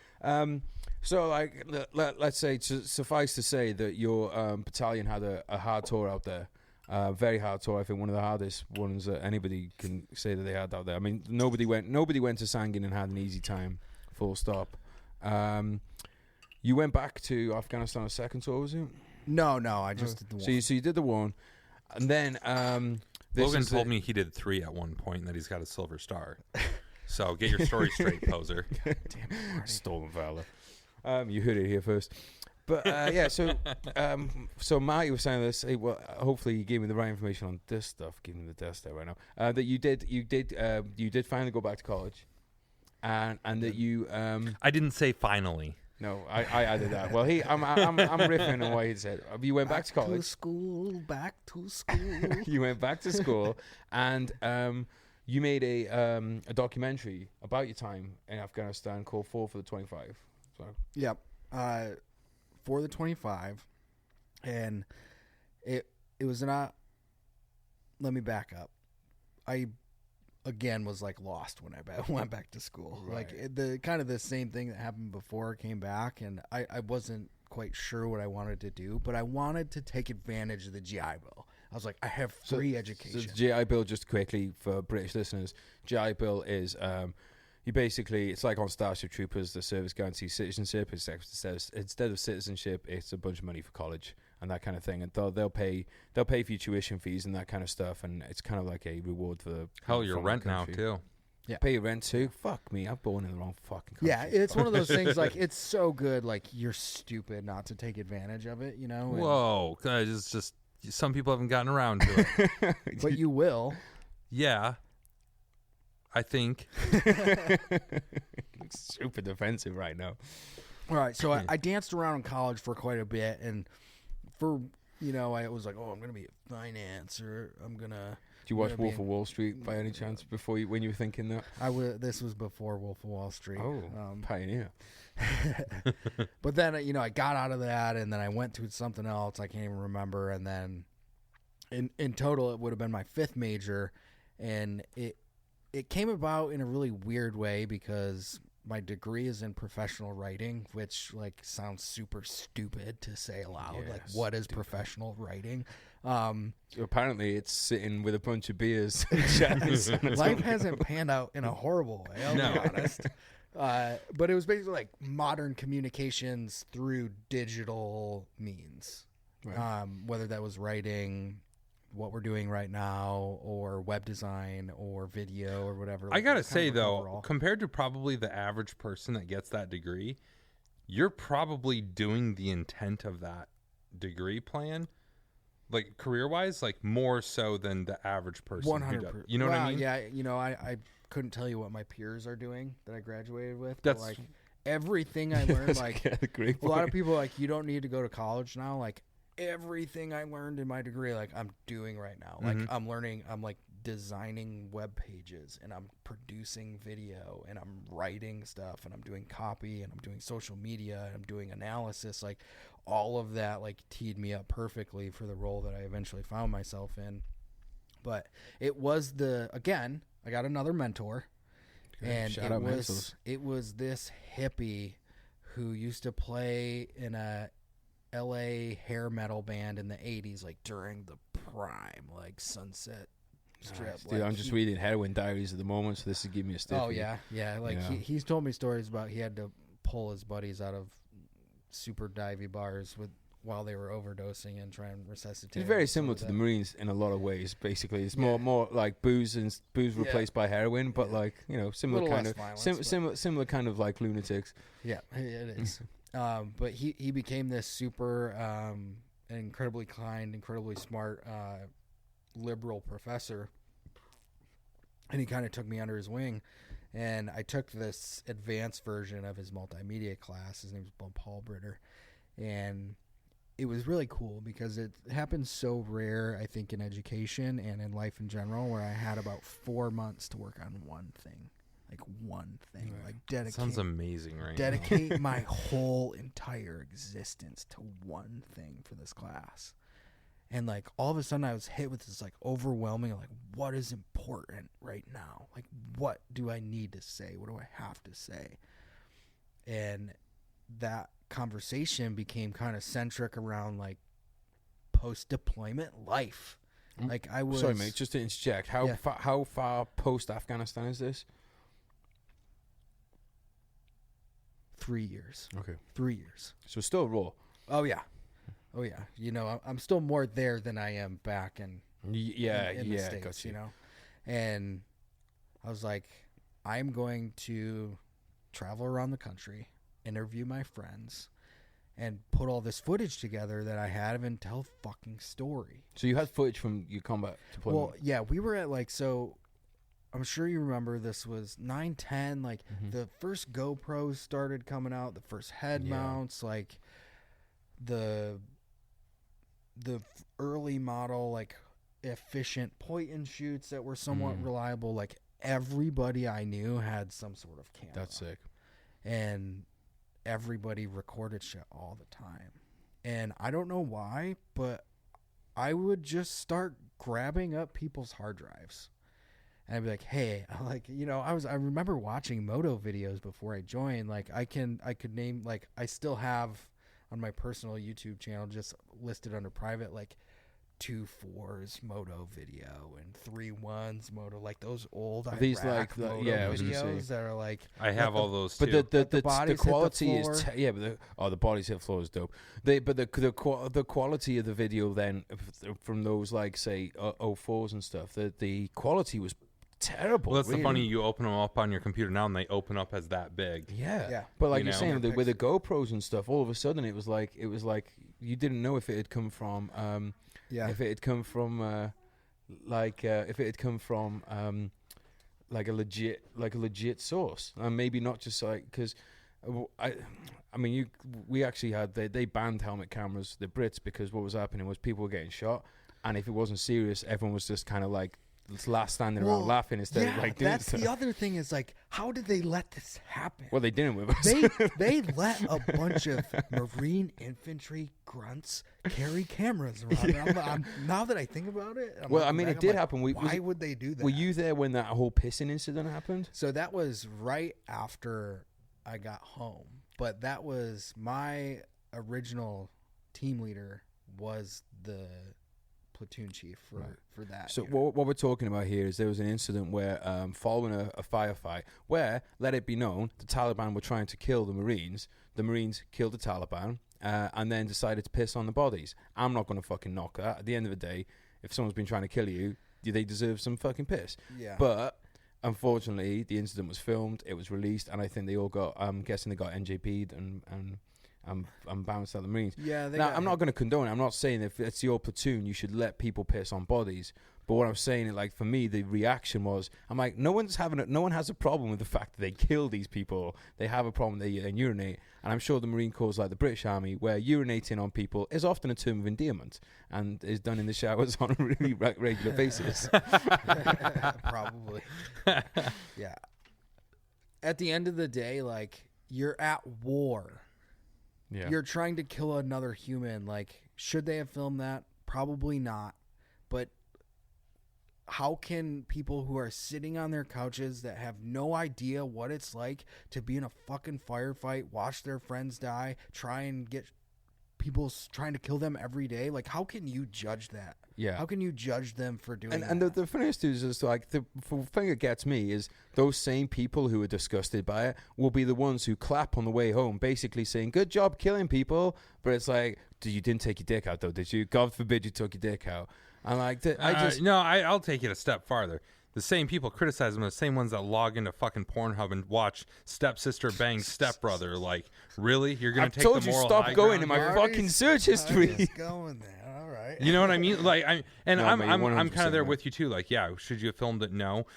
So, like, let's say, suffice to say that your battalion had a hard tour out there, very hard tour. I think one of the hardest ones that anybody can say that they had out there. I mean, nobody went to Sangin and had an easy time. Full stop. You went back to Afghanistan a second tour, was it? No, I just did the one. So you did the one, and then Logan told me he did 3 at one point and that he's got a silver star. So get your story straight, poser. Damn it, Marty. Stolen valor. You heard it here first. But so Marty was saying this. Hey, well, hopefully you gave me the right information on this stuff. Give me the desk there right now. That you did finally go back to college, and that you. I didn't say finally. No, I added that. Well, I'm riffing on what he said. You went back to college. Back to school. You went back to school, and you made a documentary about your time in Afghanistan called 4 for the 25. So. Yep. For the 25, and it was not. Let me back up. I again was like lost when I went back to school. Right. Like the kind of the same thing that happened before I came back, and I wasn't quite sure what I wanted to do, but I wanted to take advantage of the GI Bill. I was like, I have free education. So the GI Bill, just quickly for British listeners, GI Bill is it's like on Starship Troopers, the service guarantees citizenship. Instead of citizenship, it's a bunch of money for college and that kind of thing, and they'll pay for your tuition fees and that kind of stuff, and it's kind of like a reward for your rent now too. Yeah, pay your rent too. Fuck me, I'm born in the wrong fucking country. Yeah, it's one of those things. Like, it's so good. Like, you're stupid not to take advantage of it. Whoa, it's just some people haven't gotten around to it, but you will. Yeah, I think. Super defensive right now. All right, so I danced around in college for quite a bit, and I was like, I'm gonna be a financer. I'm gonna. Did you watch Wolf of Wall Street by any chance when you were thinking that? This was before Wolf of Wall Street. Oh, pioneer. But then I got out of that, and then I went to something else. I can't even remember. And then in total, it would have been my 5th major, and it came about in a really weird way because my degree is in professional writing, which sounds super stupid to say aloud. Yeah, what is professional writing? Apparently, it's sitting with a bunch of beers. Life hasn't panned out in a horrible way, I'll be honest. But it was basically modern communications through digital means, right. Whether that was writing, what we're doing right now, or web design, or video, or whatever. I gotta say though, compared to probably the average person that gets that degree, you're probably doing the intent of that degree plan, career-wise, more so than the average person. 100%. You know what I mean? Yeah. I couldn't tell you what my peers are doing that I graduated with. That's but, everything I learned. A lot of people you don't need to go to college now. Everything I learned in my degree, I'm doing right now. I'm learning. I'm designing web pages, and I'm producing video, and I'm writing stuff, and I'm doing copy, and I'm doing social media, and I'm doing analysis. All of that teed me up perfectly for the role that I eventually found myself in. But it was I got another mentor, and it was this hippie who used to play in a LA hair metal band in the 80s, like during the prime, like Sunset Strip. Nice. Dude, like, I'm just reading Heroin Diaries at the moment, so this is giving me a stiff. Oh yeah. Like Yeah. he's told me stories about he had to pull his buddies out of super divey bars while they were overdosing and try and resuscitate. It's very similar to the Marines in a lot of ways. Basically, it's more like booze replaced by heroin, but like, you know, similar kind of similar kind of like lunatics. Yeah, it is. But he became this super incredibly kind, incredibly smart liberal professor, and he kind of took me under his wing, and I took this advanced version of his multimedia class. His name's Paul Britter, and it was really cool because it happens so rare, I think, in education and in life in general, where I had about 4 months to work on one thing. Like one thing, Right. like dedicate. Sounds amazing, right? Dedicate my whole entire existence to one thing for this class. And like all of a sudden I was hit with this like overwhelming, like, what is important right now? Like, what do I need to say? What do I have to say? And that conversation became kind of centric around like post-deployment life. Like I was... Sorry, mate, just to interject. How far post-Afghanistan is this? 3 years. Okay. 3 years. So it's still raw. Oh, yeah. You know, I'm still more there than I am back in the States, got you. you know? And I was like, I'm going to travel around the country, interview my friends, and put all this footage together that I had and tell a fucking story. So you had footage from your combat deployment? Well, yeah, we were at like, so I'm sure you remember this was 9/10, like the first GoPros started coming out, the first head mounts, like the early model, like efficient point and shoots that were somewhat reliable. Like everybody I knew had some sort of camera. That's sick. And everybody recorded shit all the time. And I don't know why, but I would just start grabbing up people's hard drives. And I'd be like, hey, like, you know, I remember watching moto videos before I joined. Like I could name, like, I still have on my personal YouTube channel just listed under private, like 2.4's moto video and 3.1's moto, like those old These Iraq like moto I was gonna videos say. that are like, I have all those too. But the bodies hit the quality is floor. but the bodies hit the floor is dope. But the quality of the video then from those like say 04s and stuff, the quality was terrible. Well, that's really. the funny. You open them up on your computer now, and they open up as that big. Yeah. But like You you're know? saying, with the GoPros and stuff, all of a sudden it was like you didn't know if it had come from if it had come from like a legit source, and maybe not just like because we actually had they banned helmet cameras, the Brits, because what was happening was people were getting shot, and if it wasn't serious, everyone was just kind of like last standing around laughing instead of like doing that's stuff. the other thing is like, how did they let this happen? Well, they didn't with us. They let a bunch of Marine infantry grunts carry cameras around. I'm, now that I think about it, it did happen. Why would they do that? Were you there when that whole pissing incident happened? So that was right after I got home, but that was my original team leader was the platoon chief for that. So what we're talking about here is there was an incident where following a firefight where, let it be known, the Taliban were trying to kill the Marines killed the Taliban and then decided to piss on the bodies. I'm not going to fucking knock that. At the end of the day, if someone's been trying to kill you, they deserve some fucking piss. Yeah. But unfortunately the incident was filmed, it was released, and I think they all got I'm guessing they got NJP'd and I'm bounced out the Marines. Yeah. I'm not going to condone it. I'm not saying if it's your platoon, you should let people piss on bodies. But what I'm saying is, like, for me, the reaction was, I'm like, no one has a problem with the fact that they kill these people. They have a problem they urinate. And I'm sure the Marine Corps, like the British Army, where urinating on people is often a term of endearment and is done in the showers on a really regular basis. Probably. Yeah. At the end of the day, like, you're at war. Yeah. You're trying to kill another human. Like, should they have filmed that? Probably not. But how can people who are sitting on their couches that have no idea what it's like to be in a fucking firefight, watch their friends die, try and get people trying to kill them every day. Like, how can you judge that? Yeah. How can you judge them for doing that? And the funniest is just like the thing that gets me is those same people who are disgusted by it will be the ones who clap on the way home, basically saying, "Good job killing people." But it's like, you didn't take your dick out though, did you? God forbid you took your dick out. And like, I'll take it a step farther. The same people criticize them, the same ones that log into fucking Pornhub and watch stepsister bang stepbrother. Like, really? You're gonna take the moral high ground? Stop going in my fucking search history. Going there. All right. You know what I mean? Like, I'm kind of there right. with you too. Like, yeah, should you have filmed it? No.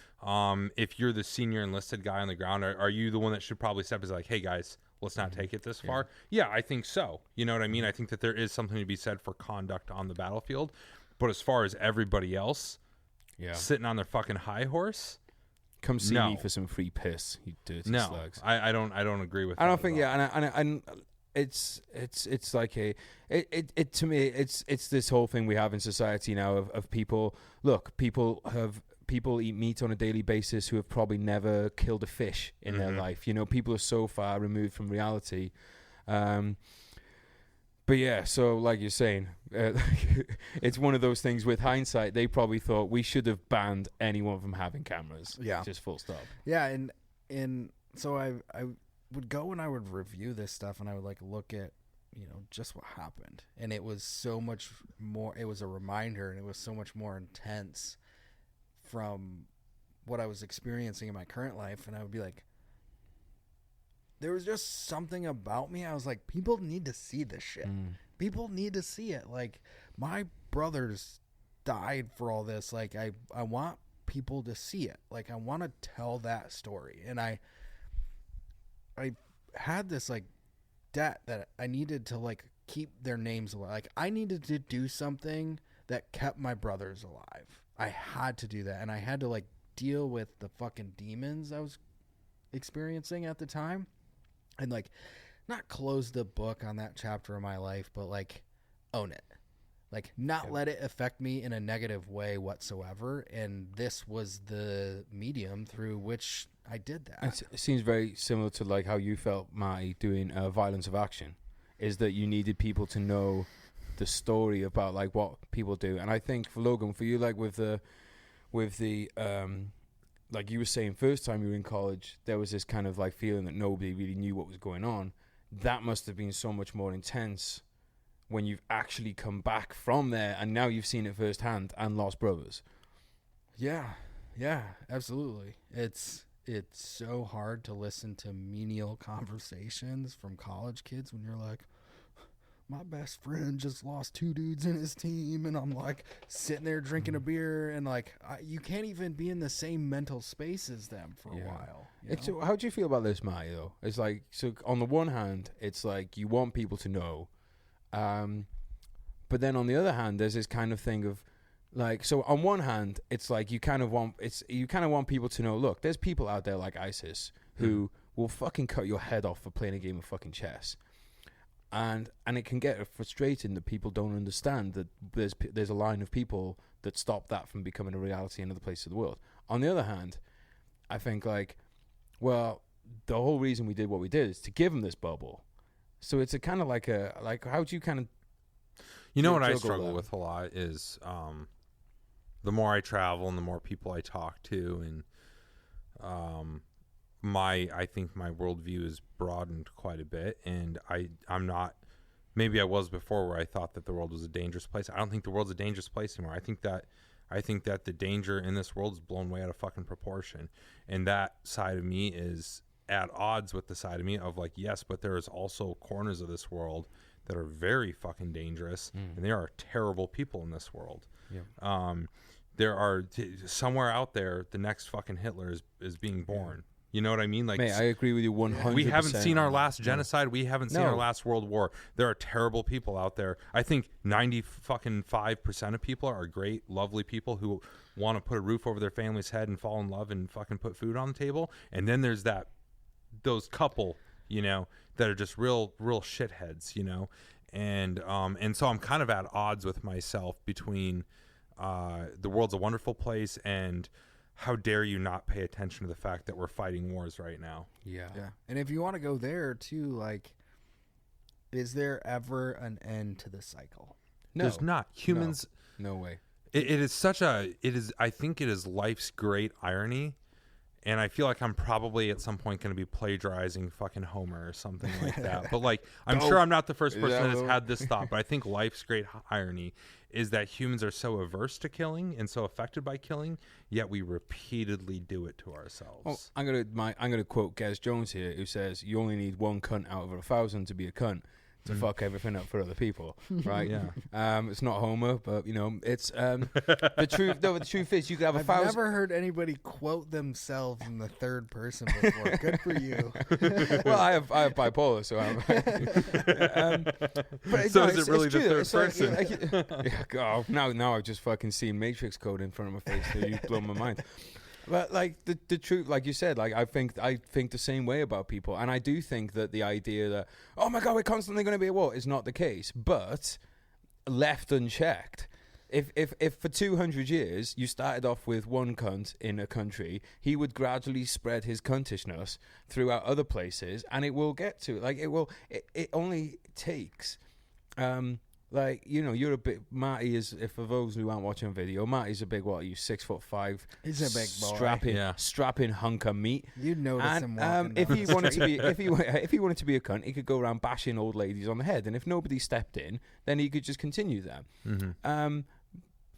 If you're the senior enlisted guy on the ground, are you the one that should probably step? Is like, hey guys, let's not take it this far. Yeah, I think so. You know what I mean? I think that there is something to be said for conduct on the battlefield, but as far as everybody else, sitting on their fucking high horse. Come see me for some free piss, you dirty slugs. I don't agree with that. I don't think and it's like it to me it's this whole thing we have in society now of people. Look, people eat meat on a daily basis who have probably never killed a fish in their life. You know, people are so far removed from reality. But yeah, so like you're saying, it's one of those things with hindsight, they probably thought we should have banned anyone from having cameras. Yeah. Just full stop. Yeah, and so I would go and I would review this stuff and I would like look at, you know, just what happened. And it was so much more, it was a reminder and it was so much more intense from what I was experiencing in my current life. And I would be like, there was just something about me. I was like, people need to see this shit. People need to see it. Like, my brothers died for all this. Like, I want people to see it. Like, I want to tell that story. And I had this like debt that I needed to like keep their names alive. Like, I needed to do something that kept my brothers alive. I had to do that. And I had to like deal with the fucking demons I was experiencing at the time. And like, not close the book on that chapter of my life, but like own it. Like, not let it affect me in a negative way whatsoever. And this was the medium through which I did that. It seems very similar to like how you felt, Marty, doing Violence of Action, is that you needed people to know the story about like what people do. And I think for Logan, for you, like with the like you were saying, first time you were in college, there was this kind of like feeling that nobody really knew what was going on. That must have been so much more intense when you've actually come back from there and now you've seen it firsthand and lost brothers. Yeah, absolutely. It's so hard to listen to menial conversations from college kids when you're like, my best friend just lost 2 dudes in his team, and I'm like sitting there drinking a beer, and like you can't even be in the same mental space as them for a while. How do you feel about this, Marty, though? It's like, so on the one hand, it's like you want people to know, but then on the other hand, there's this kind of thing of like, so on one hand, it's like you kind of want people to know, look, there's people out there like ISIS who will fucking cut your head off for playing a game of fucking chess. And it can get frustrating that people don't understand that there's a line of people that stop that from becoming a reality in other places of the world. On the other hand, I think like, well, the whole reason we did what we did is to give them this bubble. So it's a kind of like how do you kind of, you know, what I struggle with a lot is the more I travel and the more people I talk to, and I think my worldview is broadened quite a bit, and I'm not, maybe I was before where I thought that the world was a dangerous place. I don't think the world's a dangerous place anymore. I think that the danger in this world is blown way out of fucking proportion, and that side of me is at odds with the side of me of like, yes, but there is also corners of this world that are very fucking dangerous, and there are terrible people in this world. There are somewhere out there, the next fucking Hitler is being born. You know what I mean? Like, mate, I agree with you 100%. We haven't seen our last genocide. We haven't seen our last world war. There are terrible people out there. I think 95% of people are great, lovely people who want to put a roof over their family's head and fall in love and fucking put food on the table. And then there's those couple, you know, that are just real shitheads, you know. And so I'm kind of at odds with myself between the world's a wonderful place and how dare you not pay attention to the fact that we're fighting wars right now. Yeah. And if you want to go there too, like, Is there ever an end to the cycle? No, There's not. Humans. No way. It is such a. It is. I think it is life's great irony. And I feel like I'm probably at some point going to be plagiarizing fucking Homer or something like that. But like, I'm sure I'm not the first person that has had this thought. But I think life's great irony is that humans are so averse to killing and so affected by killing, yet we repeatedly do it to ourselves. Well, I'm gonna quote Gez Jones here, who says, "You only need one cunt out of 1,000 to be a cunt to fuck everything up for other people." Right? Yeah. It's not Homer, but it's the truth. No, the truth is, you could have I've 1,000. never heard anybody quote themselves in the third person before. Good for you. Well, I have bipolar, so I'm. But So is it really the third person? God, now I've just fucking seen Matrix code in front of my face. So you've blown my mind. But like the truth, like you said, like I think the same way about people, and I do think that the idea that, oh my God, we're constantly going to be at war is not the case. But left unchecked, if for 200 years you started off with one cunt in a country, he would gradually spread his cuntishness throughout other places, and it will get to like it will. It only takes. Like, you're a bit. Marty is, if for those who aren't watching video, Marty's a big, what are you, 6'5"? He's a big boy. Strapping hunk of meat. You'd notice him walking if down he the wanted to street. be, if he wanted to be a cunt, he could go around bashing old ladies on the head, and if nobody stepped in, then he could just continue that. Mm-hmm.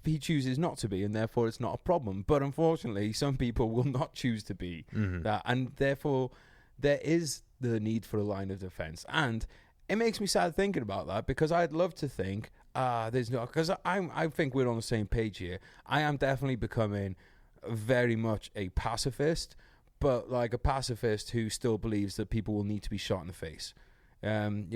He chooses not to be, and therefore it's not a problem. But unfortunately, some people will not choose to be that, and therefore there is the need for a line of defense. And it makes me sad thinking about that, because I'd love to think, there's no, because I think we're on the same page here. I am definitely becoming very much a pacifist, but like a pacifist who still believes that people will need to be shot in the face. And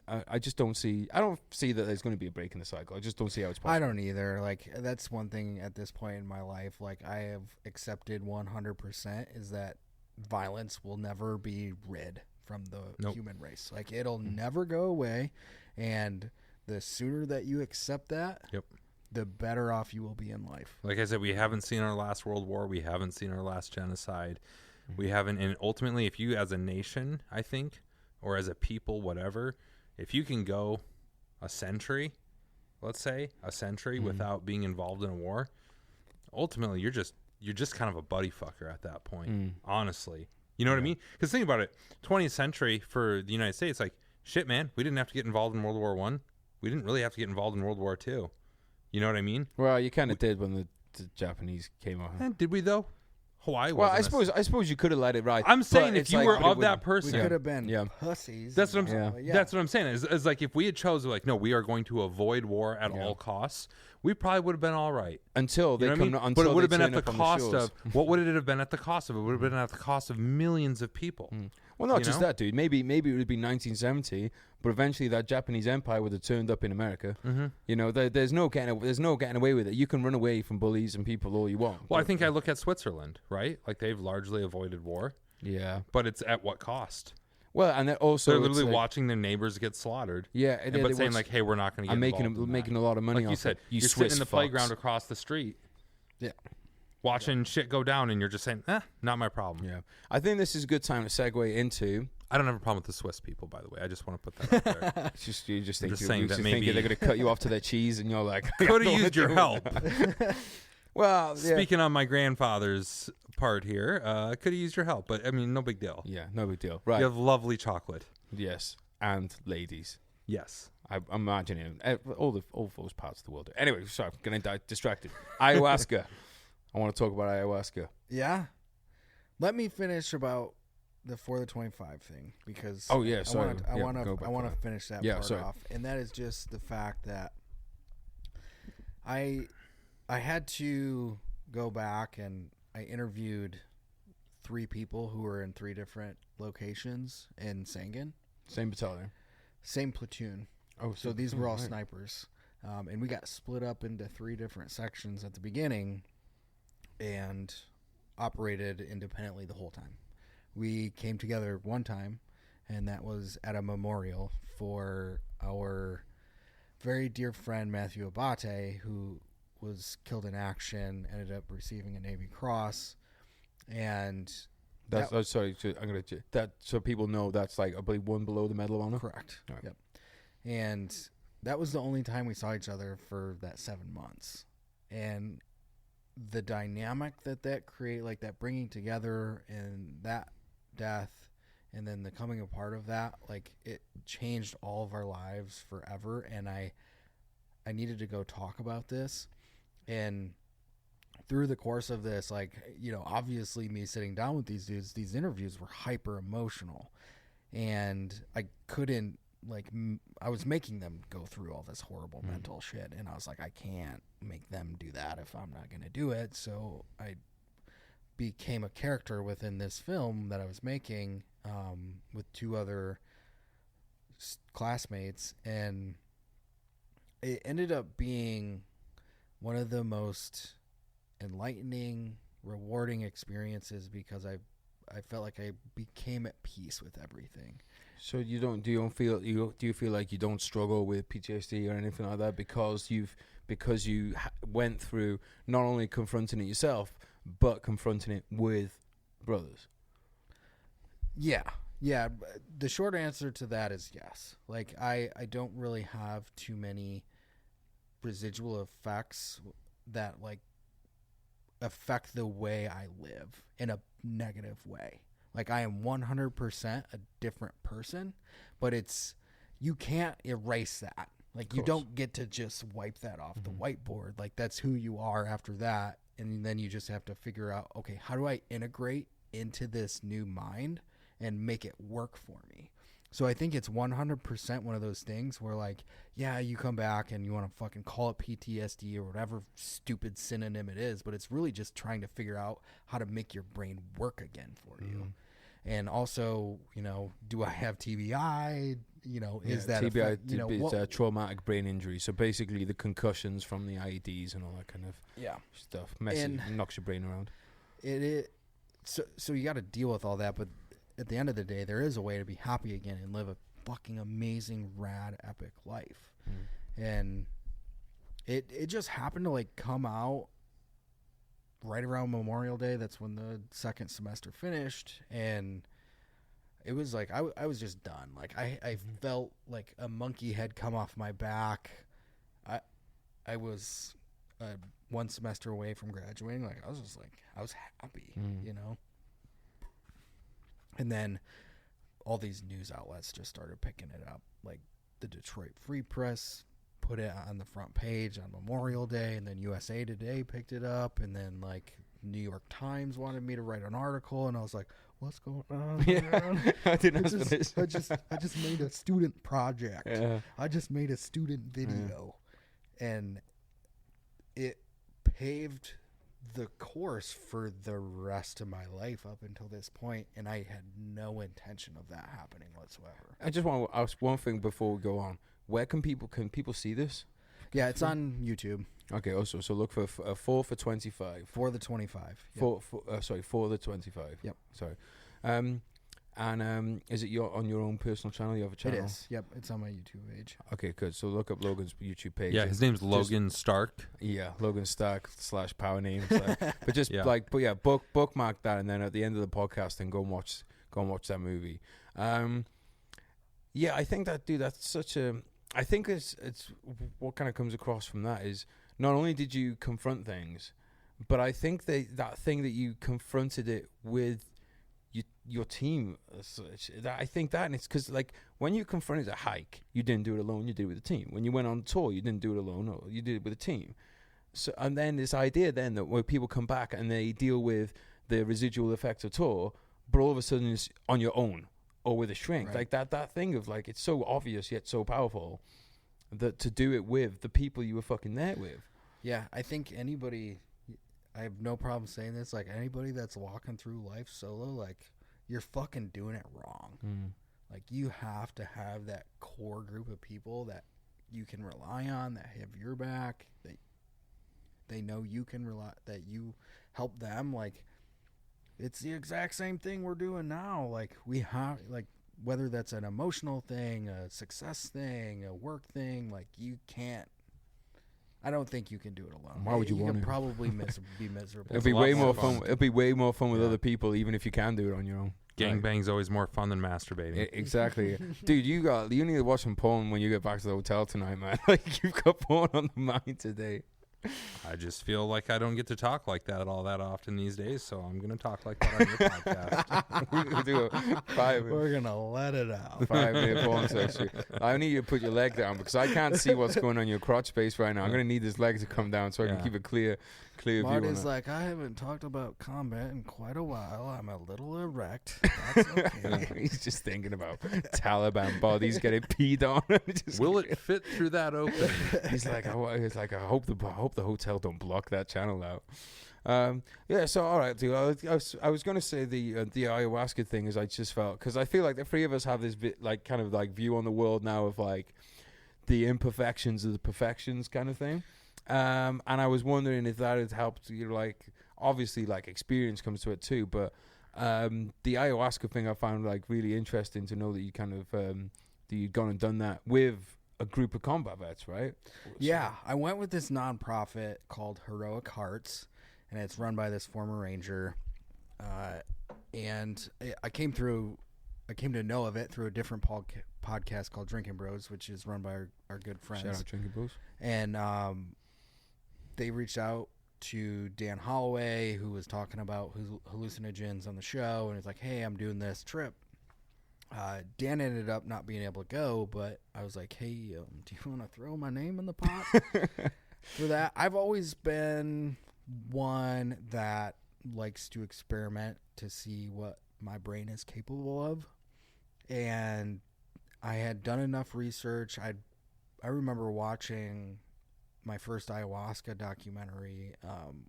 I just don't see that there's going to be a break in the cycle. I just don't see how it's possible. I don't either. Like, that's one thing at this point in my life, like, I have accepted 100% is that violence will never be rid from the human race. Like, it'll never go away, and the sooner that you accept that, the better off you will be in life. Like I said, we haven't seen our last world war. We haven't seen our last genocide. We haven't. And ultimately, if you as a nation, I think, or as a people, whatever, if you can go a century, let's say a century without being involved in a war, ultimately you're just kind of a buddy fucker at that point, honestly. You know what I mean? Because think about it, 20th century for the United States, like, shit, man, we didn't have to get involved in World War I. We didn't really have to get involved in World War II. You know what I mean? Well, you kind of did when the Japanese came over. Did we, though? Hawaii Well, wasn't I suppose you could have let it ride. I'm saying but if you were of that We person, could have been pussies. that's what I'm saying. That's what I'm saying. Is like if we had chosen, like, no, we are going to avoid war at all costs, we probably would have been all right. Until they come, until but it would have they been at turn the up on cost shores. of what would it have been at the cost of? It would have been at the cost of millions of people. Well, not You just know? that, dude. Maybe it would be 1970, but eventually that Japanese empire would have turned up in America. There's no getting away with it. You can run away from bullies and people all you want. Well, I think I look at Switzerland, right? Like, they've largely avoided war, but it's at what cost? Well, and also They're literally like, watching their neighbors get slaughtered. Yeah, But saying like, "Hey, we're not going to get I'm involved making a lot of money. Like you off said, it. you're Swiss sitting in the fucks. playground across the street, watching shit go down, and you're just saying, not my problem. Yeah, I think this is a good time to segue into. I don't have a problem with the Swiss people, by the way. I just want to put that out there. You just think saying that maybe they're going to cut you off to their cheese, and you're like, Could have used your help. Well, Speaking on my grandfather's part here, could have used your help, but I mean, no big deal. Yeah, no big deal. Right. You have lovely chocolate. Yes, and ladies. Yes. I'm imagining all those parts of the world. Anyway, sorry, I'm getting distracted. Ayahuasca. I want to talk about ayahuasca. Yeah. Let me finish about the For the 25 thing, because I want to finish that part off, and that is just the fact that I had to go back and I interviewed 3 people who were in 3 different locations in Sangin. Same battalion. Same platoon. Oh, so these were all snipers. And we got split up into 3 different sections at the beginning and operated independently the whole time. We came together one time, and that was at a memorial for our very dear friend Matthew Abate, who was killed in action, ended up receiving a Navy Cross, and so people know that's like, I believe, one below the Medal of Honor. Correct. Right. Yep. And that was the only time we saw each other for that 7 months. And the dynamic that create, like that bringing together and that death and then the coming apart of that, like it changed all of our lives forever. And I needed to go talk about this. And through the course of this, like, you know, obviously me sitting down with these dudes, these interviews were hyper emotional, and I couldn't, like, I was making them go through all this horrible mental shit, and I was like, I can't make them do that if I'm not going to do it. So I became a character within this film that I was making with 2 other classmates, and it ended up being one of the most enlightening, rewarding experiences because I felt like I became at peace with everything. So do you feel like you don't struggle with PTSD or anything like that because you went through not only confronting it yourself but confronting it with brothers? Yeah. The short answer to that is yes. Like I don't really have too many residual effects that like affect the way I live in a negative way. Like I am 100% a different person, but you can't erase that. Like you don't get to just wipe that off the whiteboard. Like that's who you are after that. And then you just have to figure out, okay, how do I integrate into this new mind and make it work for me? So I think it's 100% one of those things where, like, yeah, you come back and you want to fucking call it PTSD or whatever stupid synonym it is, but it's really just trying to figure out how to make your brain work again for you. And also, you know, do I have TBI? You know, is that TBI? It's a traumatic brain injury. So basically, the concussions from the IEDs and all that kind of stuff knocks your brain around. So you got to deal with all that, but at the end of the day, there is a way to be happy again and live a fucking amazing, rad, epic life. And it just happened to like come out right around Memorial Day. That's when the second semester finished, and it was like I was just done. Like I felt like a monkey had come off my back. I was 1 semester away from graduating. Like I was happy, you know. And then all these news outlets just started picking it up. Like the Detroit Free Press put it on the front page on Memorial Day, and then USA Today picked it up, and then like New York Times wanted me to write an article, and I was like, what's going on? Yeah. I didn't ask for this. I just made a student project. Yeah. I just made a student video. And it paved the course for the rest of my life up until this point, and I had no intention of that happening whatsoever. I just want to ask one thing before we go on. Where can people see this? Yeah, it's on YouTube. Okay. Also, so look for 4 for 25. For the 25. Yep. For the 25. Yep. Sorry. And is it on your own personal channel? You have a channel? It is. Yep, it's on my YouTube page. Okay, good. So look up Logan's YouTube page. Yeah, his name's Logan Stark. Yeah, Logan Stark / power names. But just bookmark that, and then at the end of the podcast, then go and watch that movie. Yeah, I think that, dude, that's such a. I think it's what kind of comes across from that is not only did you confront things, but I think that thing that you confronted it with your team. I think that, and it's because like when you confronted a hike, you didn't do it alone. You did it with a team. When you went on tour, you didn't do it alone. Or you did it with a team. So and then this idea then that when people come back and they deal with the residual effects of tour, but all of a sudden it's on your own. Or with a shrink, right. Like that thing of like, it's so obvious yet so powerful that to do it with the people you were fucking there with. Yeah, I think I have no problem saying this, like anybody that's walking through life solo, like you're fucking doing it wrong. Like you have to have that core group of people that you can rely on, that have your back, that they know you can rely, that you help them. Like, it's the exact same thing we're doing now. Like we have, like, whether that's an emotional thing, a success thing, a work thing, like I don't think you can do it alone. Why would you want to? Probably be miserable. It'll be way more fun. It'll be way more fun with other people, even if you can do it on your own. Gangbang's always more fun than masturbating. Exactly. Dude, you need to watch some porn when you get back to the hotel tonight, man. Like, you've got porn on the mind today. I just feel like I don't get to talk like that all that often these days, so I'm going to talk like that on your podcast. We'll do a 5 minute. We're going to let it out. 5-minute porn session. I need you to put your leg down because I can't see what's going on in your crotch space right now. I'm going to need this leg to come down so I can keep a clear view. Marty's like, I haven't talked about combat in quite a while. I'm a little erect. That's okay. He's just thinking about Taliban bodies getting peed on. Will it fit through that opening? He's like, I hope the hotel don't block that channel out. Yeah, so all right, dude. I was going to say the ayahuasca thing is I just felt because I feel like the three of us have this bit like kind of like view on the world now of like the imperfections of the perfections kind of thing. And I was wondering if that had helped you, like, obviously, like, experience comes to it too, but the ayahuasca thing I found, like, really interesting to know that you kind of, that you'd gone and done that with a group of combat vets, right? Yeah, I went with this nonprofit called Heroic Hearts, and it's run by this former Ranger, and I came to know of it through a different podcast called Drinking Bros, which is run by our good friends. Shout out Drinking Bros. And they reached out to Dan Holloway, who was talking about hallucinogens on the show, and he's like, hey, I'm doing this trip. Dan ended up not being able to go, but I was like, hey, do you want to throw my name in the pot for that? I've always been one that likes to experiment to see what my brain is capable of, and I had done enough research. I remember watching my first ayahuasca documentary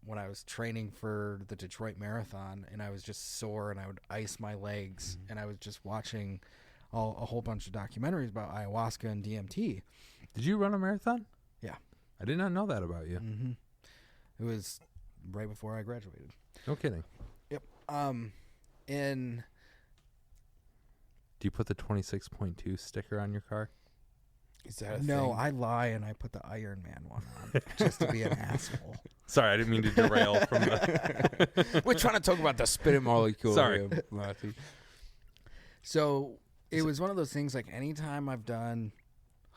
when I was training for the Detroit Marathon, and I was just sore and I would ice my legs, and I was just watching a whole bunch of documentaries about ayahuasca and DMT. Did you run a marathon? Yeah. I did not know that about you. Mm-hmm. It was right before I graduated. No kidding. Yep. And do you put the 26.2 sticker on your car? Is that a no, thing? I lie and I put the Iron Man one on just to be an asshole. Sorry, I didn't mean to derail from the... We're trying to talk about the spirit molecule. Sorry. Marty. So it was one of those things, like, anytime I've done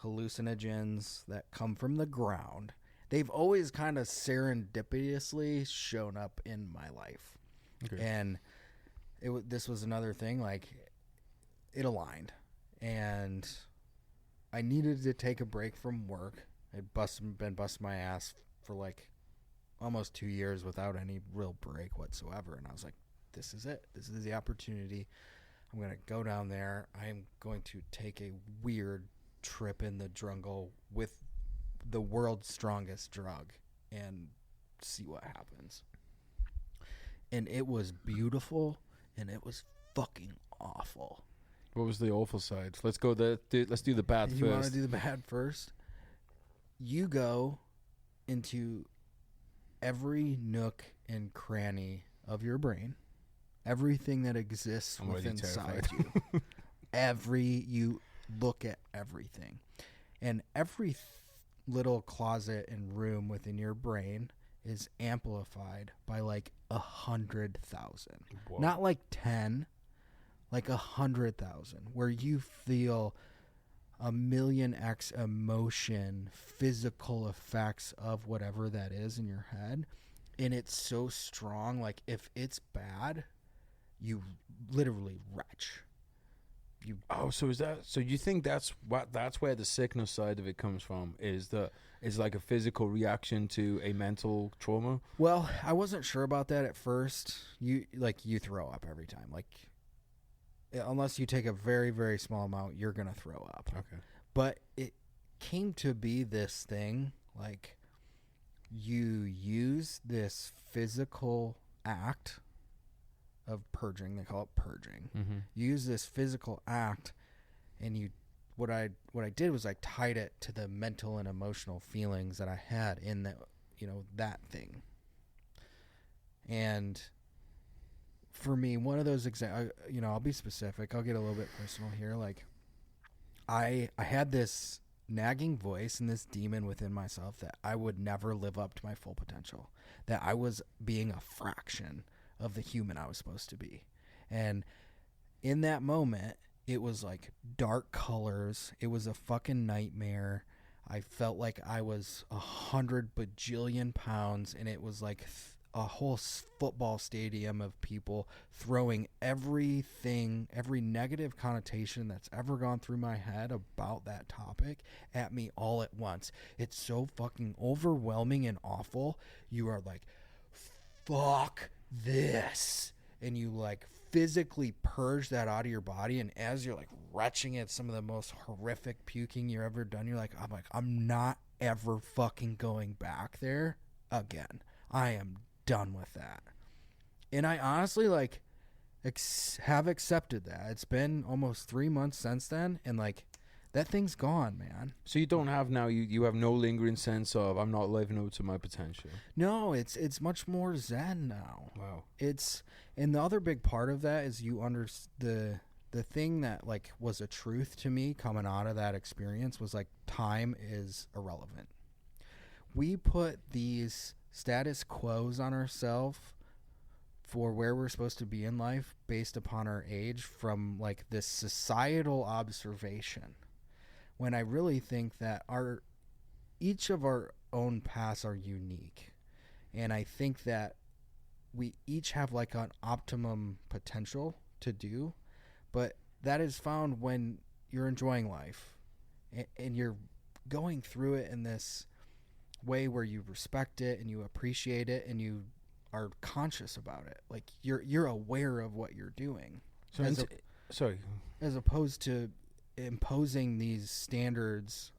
hallucinogens that come from the ground, they've always kind of serendipitously shown up in my life. Okay. And this was another thing, like, it aligned. And I needed to take a break from work. I'd been busting my ass for like almost 2 years without any real break whatsoever. And I was like, this is it. This is the opportunity. I'm going to go down there. I'm going to take a weird trip in the jungle with the world's strongest drug and see what happens. And it was beautiful, and it was fucking awful. What was the awful side? Let's go. Let's do the bad first. You want to do the bad first? You go into every nook and cranny of your brain, everything that exists within inside you. You look at everything, and every little closet and room within your brain is amplified by like 100,000, not like 10. Like 100,000, where you feel 1,000,000x emotion, physical effects of whatever that is in your head. And it's so strong. Like, if it's bad, you literally retch. So you think that's where the sickness side of it comes from? Is like a physical reaction to a mental trauma? Well, I wasn't sure about that at first. You throw up every time. Like, unless you take a very, very small amount, you're going to throw up. Okay. But it came to be this thing, like, you use this physical act of purging. They call it purging. Mm-hmm. You use this physical act, and what I did was I tied it to the mental and emotional feelings that I had in that thing. And for me, one of those I'll be specific. I'll get a little bit personal here. Like, I had this nagging voice and this demon within myself that I would never live up to my full potential, that I was being a fraction of the human I was supposed to be. And in that moment, it was like dark colors. It was a fucking nightmare. I felt like I was 100 bajillion pounds, and it was like a whole football stadium of people throwing everything, every negative connotation that's ever gone through my head about that topic at me all at once. It's so fucking overwhelming and awful. You are like, fuck this. And you like physically purge that out of your body, and as you're like retching at some of the most horrific puking you've ever done, you're like, I'm not ever fucking going back there again. I am done with that. And I honestly like have accepted that. It's been almost 3 months since then, and like that thing's gone, man. So you don't have now, you have no lingering sense of I'm not living up to my potential. No, it's much more zen now. Wow. And the other big part of that is the thing that like was a truth to me coming out of that experience was like time is irrelevant. We put these status quos on ourselves for where we're supposed to be in life based upon our age from like this societal observation, when I really think that each of our own paths are unique. And I think that we each have like an optimum potential to do, but that is found when you're enjoying life and you're going through it in this way where you respect it and you appreciate it and you are conscious about it. Like you're aware of what you're doing. As opposed to imposing these standards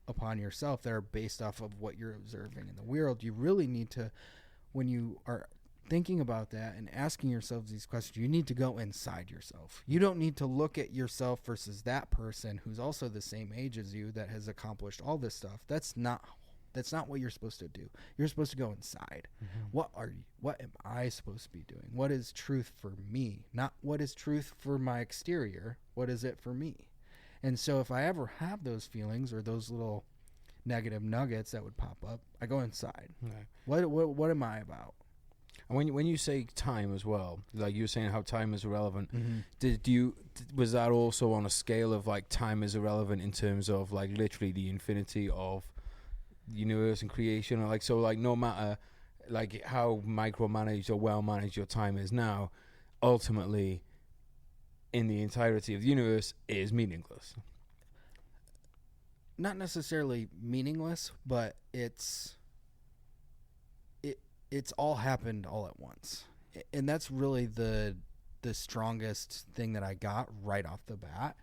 upon yourself that are based off of what you're observing in the world. You really need to, when you are thinking about that and asking yourselves these questions, you need to go inside yourself. You don't need to look at yourself versus that person who's also the same age as you that has accomplished all this stuff. That's not what you're supposed to do. You're supposed to go inside. Mm-hmm. What am I supposed to be doing? What is truth for me? Not what is truth for my exterior. What is it for me? And so if I ever have those feelings or those little negative nuggets that would pop up, I go inside. Okay. What am I about? And when you say time as well, like you were saying how time is irrelevant, Mm-hmm. Was that also on a scale of like time is irrelevant in terms of like literally the infinity of the universe and creation, or like, so like no matter like how micromanaged or well managed your time is now, ultimately in the entirety of the universe is meaningless? Not necessarily meaningless, but it's all happened all at once. And that's really the strongest thing that I got right off the bat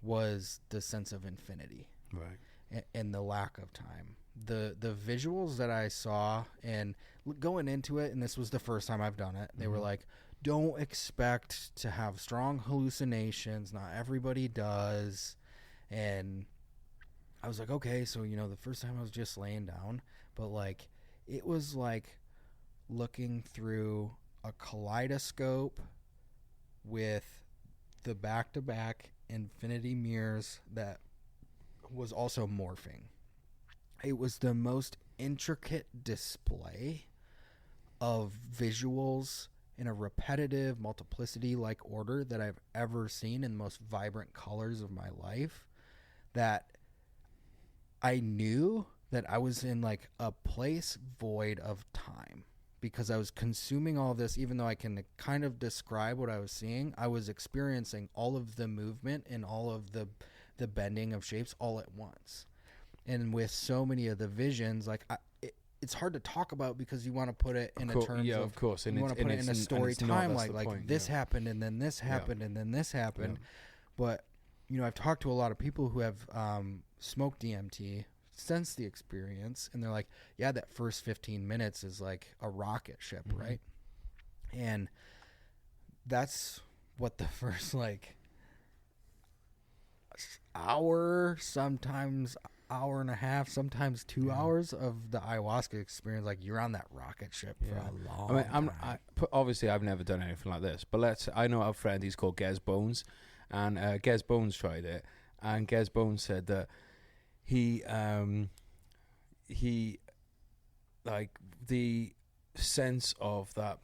was the sense of infinity. Right. And the lack of time. The visuals that I saw, and going into it, and this was the first time I've done it, they were like, don't expect to have strong hallucinations. Not everybody does. And I was like, okay, so, the first time I was just laying down, but like, it was like looking through a kaleidoscope with the back-to-back infinity mirrors that was also morphing. It was the most intricate display of visuals in a repetitive multiplicity-like order that I've ever seen, in the most vibrant colors of my life, that I knew that I was in like a place void of time, because I was consuming all of this. Even though I can kind of describe what I was seeing, I was experiencing all of the movement and all of the bending of shapes all at once. And with so many of the visions, like it's hard to talk about because you want to put it in a terms of course, and you want to put it in a story timeline, like point, this happened and then this happened and then this happened. But I've talked to a lot of people who have smoked DMT since the experience, and they're like, yeah, that first 15 minutes is like a rocket ship, right? And that's what the first like hour, sometimes hour and a half, sometimes 2 hours of the ayahuasca experience, like you're on that rocket ship for a long time. Obviously I've never done anything like this, but I know a friend, he's called Gez Bones, and Gez Bones tried it, and Gez Bones said that he like the sense of that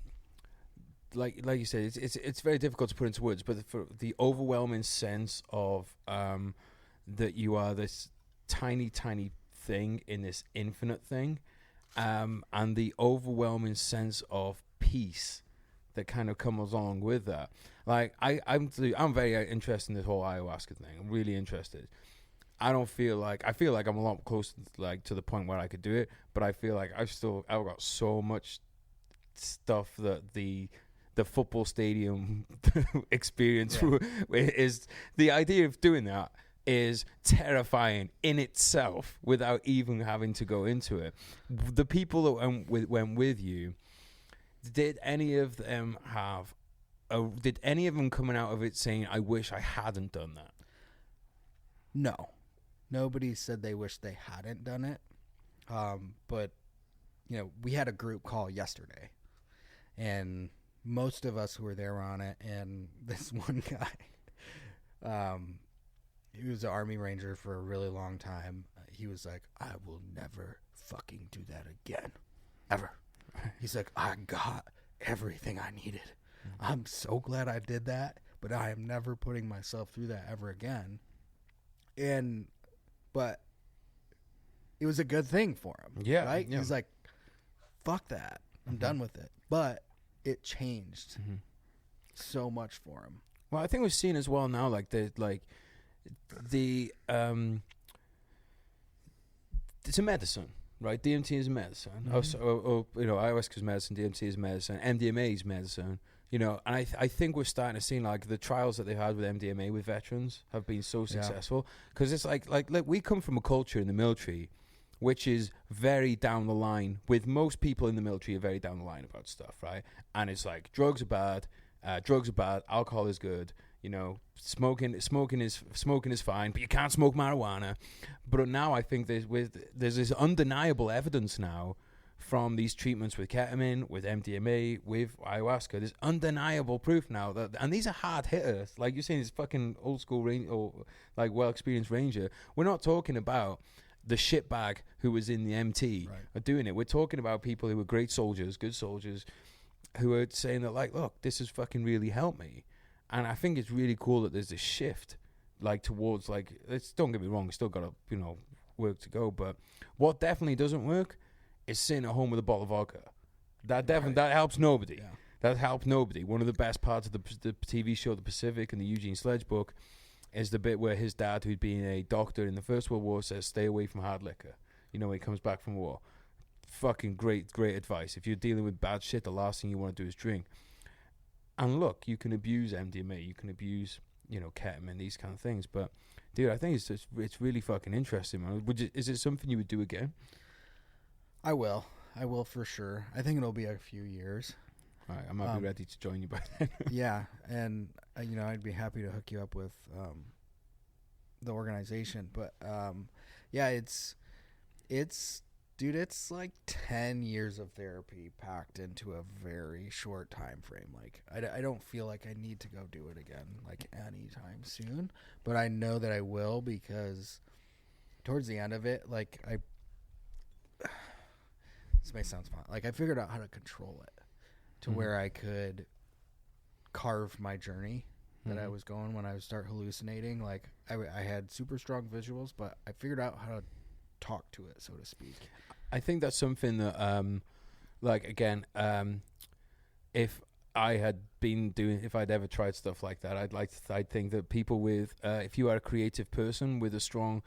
like you said, it's very difficult to put into words, but for the overwhelming sense of that you are this tiny thing in this infinite thing, and the overwhelming sense of peace that kind of comes along with that. Like I'm very interested in this whole ayahuasca thing. I'm really interested. I feel like I'm a lot closer to the point where I could do it, but I feel like I've got so much stuff that the football stadium experience is. The idea of doing that is terrifying in itself without even having to go into it. The people that went with you, did any of them coming out of it saying, I wish I hadn't done that? No. Nobody said they wish they hadn't done it. But, we had a group call yesterday, and most of us who were there were on it, and this one guy, he was an Army Ranger for a really long time. He was like, I will never fucking do that again. Ever. He's like, I got everything I needed. I'm so glad I did that, but I am never putting myself through that ever again. But it was a good thing for him. Yeah. Right? Yeah. He's like, fuck that. I'm done with it. But it changed so much for him. Well, I think we've seen as well now, it's a medicine, right? DMT is a medicine. Ayahuasca is medicine, DMT is medicine, MDMA is medicine. And I think we're starting to see like the trials that they've had with MDMA with veterans have been so successful, because it's like we come from a culture in the military which is very down the line. With most people in the military are very down the line about stuff, right? And it's like drugs are bad, alcohol is good. Smoking is fine, but you can't smoke marijuana. But now I think there's this undeniable evidence now from these treatments with ketamine, with MDMA, with ayahuasca. There's undeniable proof now and these are hard hitters. Like you're saying, this fucking old school ranger or like well experienced ranger. We're not talking about the shitbag who was in the MT are doing it. We're talking about people who were great soldiers, good soldiers, who are saying that like, look, this has fucking really helped me. And I think it's really cool that there's this shift, like towards like, don't get me wrong, still got work to go. But what definitely doesn't work is sitting at home with a bottle of vodka. That helps nobody. Yeah. That helps nobody. One of the best parts of the TV show The Pacific and the Eugene Sledge book is the bit where his dad, who'd been a doctor in the First World War, says, stay away from hard liquor. When he comes back from war. Fucking great advice. If you're dealing with bad shit, the last thing you want to do is drink. And look, you can abuse MDMA, you can abuse, ketamine, these kind of things. But, dude, I think it's really fucking interesting, man. Is it something you would do again? I will for sure. I think it'll be a few years. All right, I might be ready to join you by then. Yeah, and I'd be happy to hook you up with the organization. But it's like 10 years of therapy packed into a very short time frame. Like I don't feel like I need to go do it again like anytime soon, but I know that I will, because towards the end of it, like this may sound fun. Like I figured out how to control it to where I could carve my journey that I was going when I would start hallucinating. Like I had super strong visuals, but I figured out how to talk to it, so to speak. I think that's something that, if I'd ever tried stuff like that, I'd think that people with, if you are a creative person with a strong,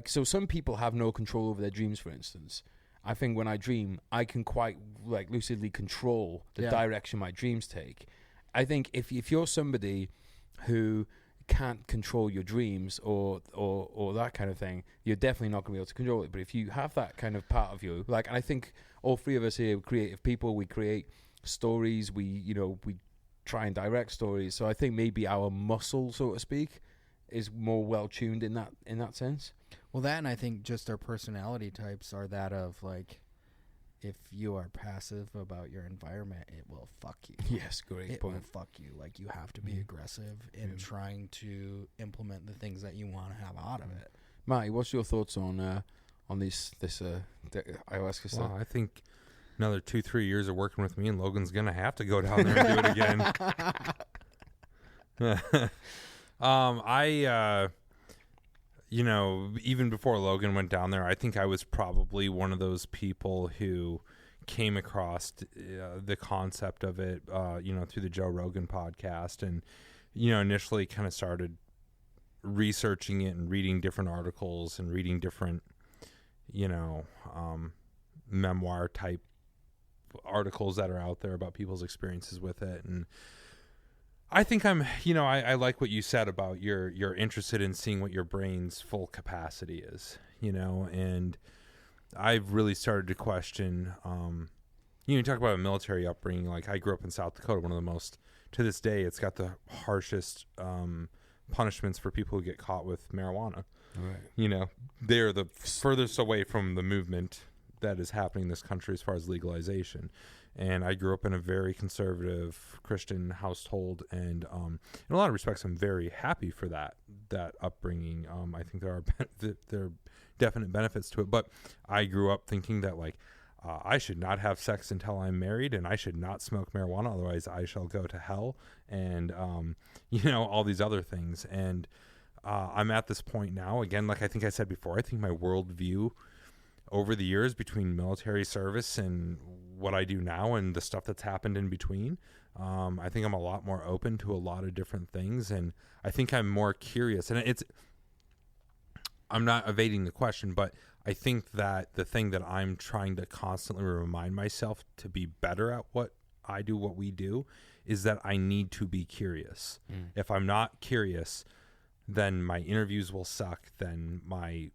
so some people have no control over their dreams, for instance. I think when I dream, I can quite lucidly control the direction my dreams take. I think if you're somebody who can't control your dreams or that kind of thing, you're definitely not going to be able to control it. But if you have that kind of part of you, and I think all three of us here are creative people, we create stories, we try and direct stories. So I think maybe our muscle, so to speak, is more well tuned in that sense. Well, that, and I think just our personality types are that of like, if you are passive about your environment, it will fuck you. Yes, great point. It will fuck you. Like, you have to be aggressive in trying to implement the things that you want to have out of it. Marty, what's your thoughts on this ayahuasca stuff? Well, I think another 2-3 years of working with me, and Logan's gonna have to go down there and do it again. Even before Logan went down there, I think I was probably one of those people who came across the concept of it, through the Joe Rogan podcast, and initially kind of started researching it and reading different articles and reading different, memoir type articles that are out there about people's experiences with it. And I think I like what you said about you're interested in seeing what your brain's full capacity is, and I've really started to question, you talk about a military upbringing. Like, I grew up in South Dakota, one of the most, to this day, it's got the harshest punishments for people who get caught with marijuana. Right. They're the furthest away from the movement that is happening in this country as far as legalization. And I grew up in a very conservative Christian household, and in a lot of respects, I'm very happy for that upbringing. I think there are definite benefits to it, but I grew up thinking that I should not have sex until I'm married, and I should not smoke marijuana, otherwise I shall go to hell, and all these other things. And I'm at this point now, again, like I think I said before, I think my worldview over the years between military service and what I do now and the stuff that's happened in between, I think I'm a lot more open to a lot of different things, and I think I'm more curious. And I'm not evading the question, but I think that the thing that I'm trying to constantly remind myself to be better at what I do, what we do, is that I need to be curious. If I'm not curious, then my interviews will suck, then my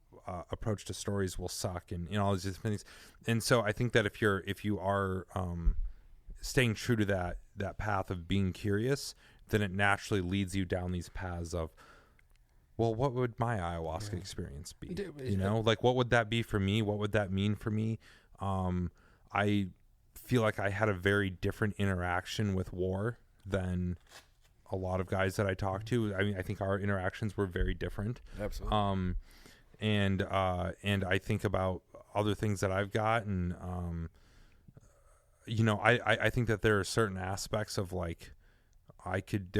approach to stories will suck, and all these different things. And so I think that if you are staying true to that path of being curious, then it naturally leads you down these paths of, well, what would my ayahuasca experience be? What would that be for me? What would that mean for me? I feel like I had a very different interaction with war than a lot of guys that I talked to. I mean, I think our interactions were very different. Absolutely. And I think about other things that I've got, and I think that there are certain aspects of I think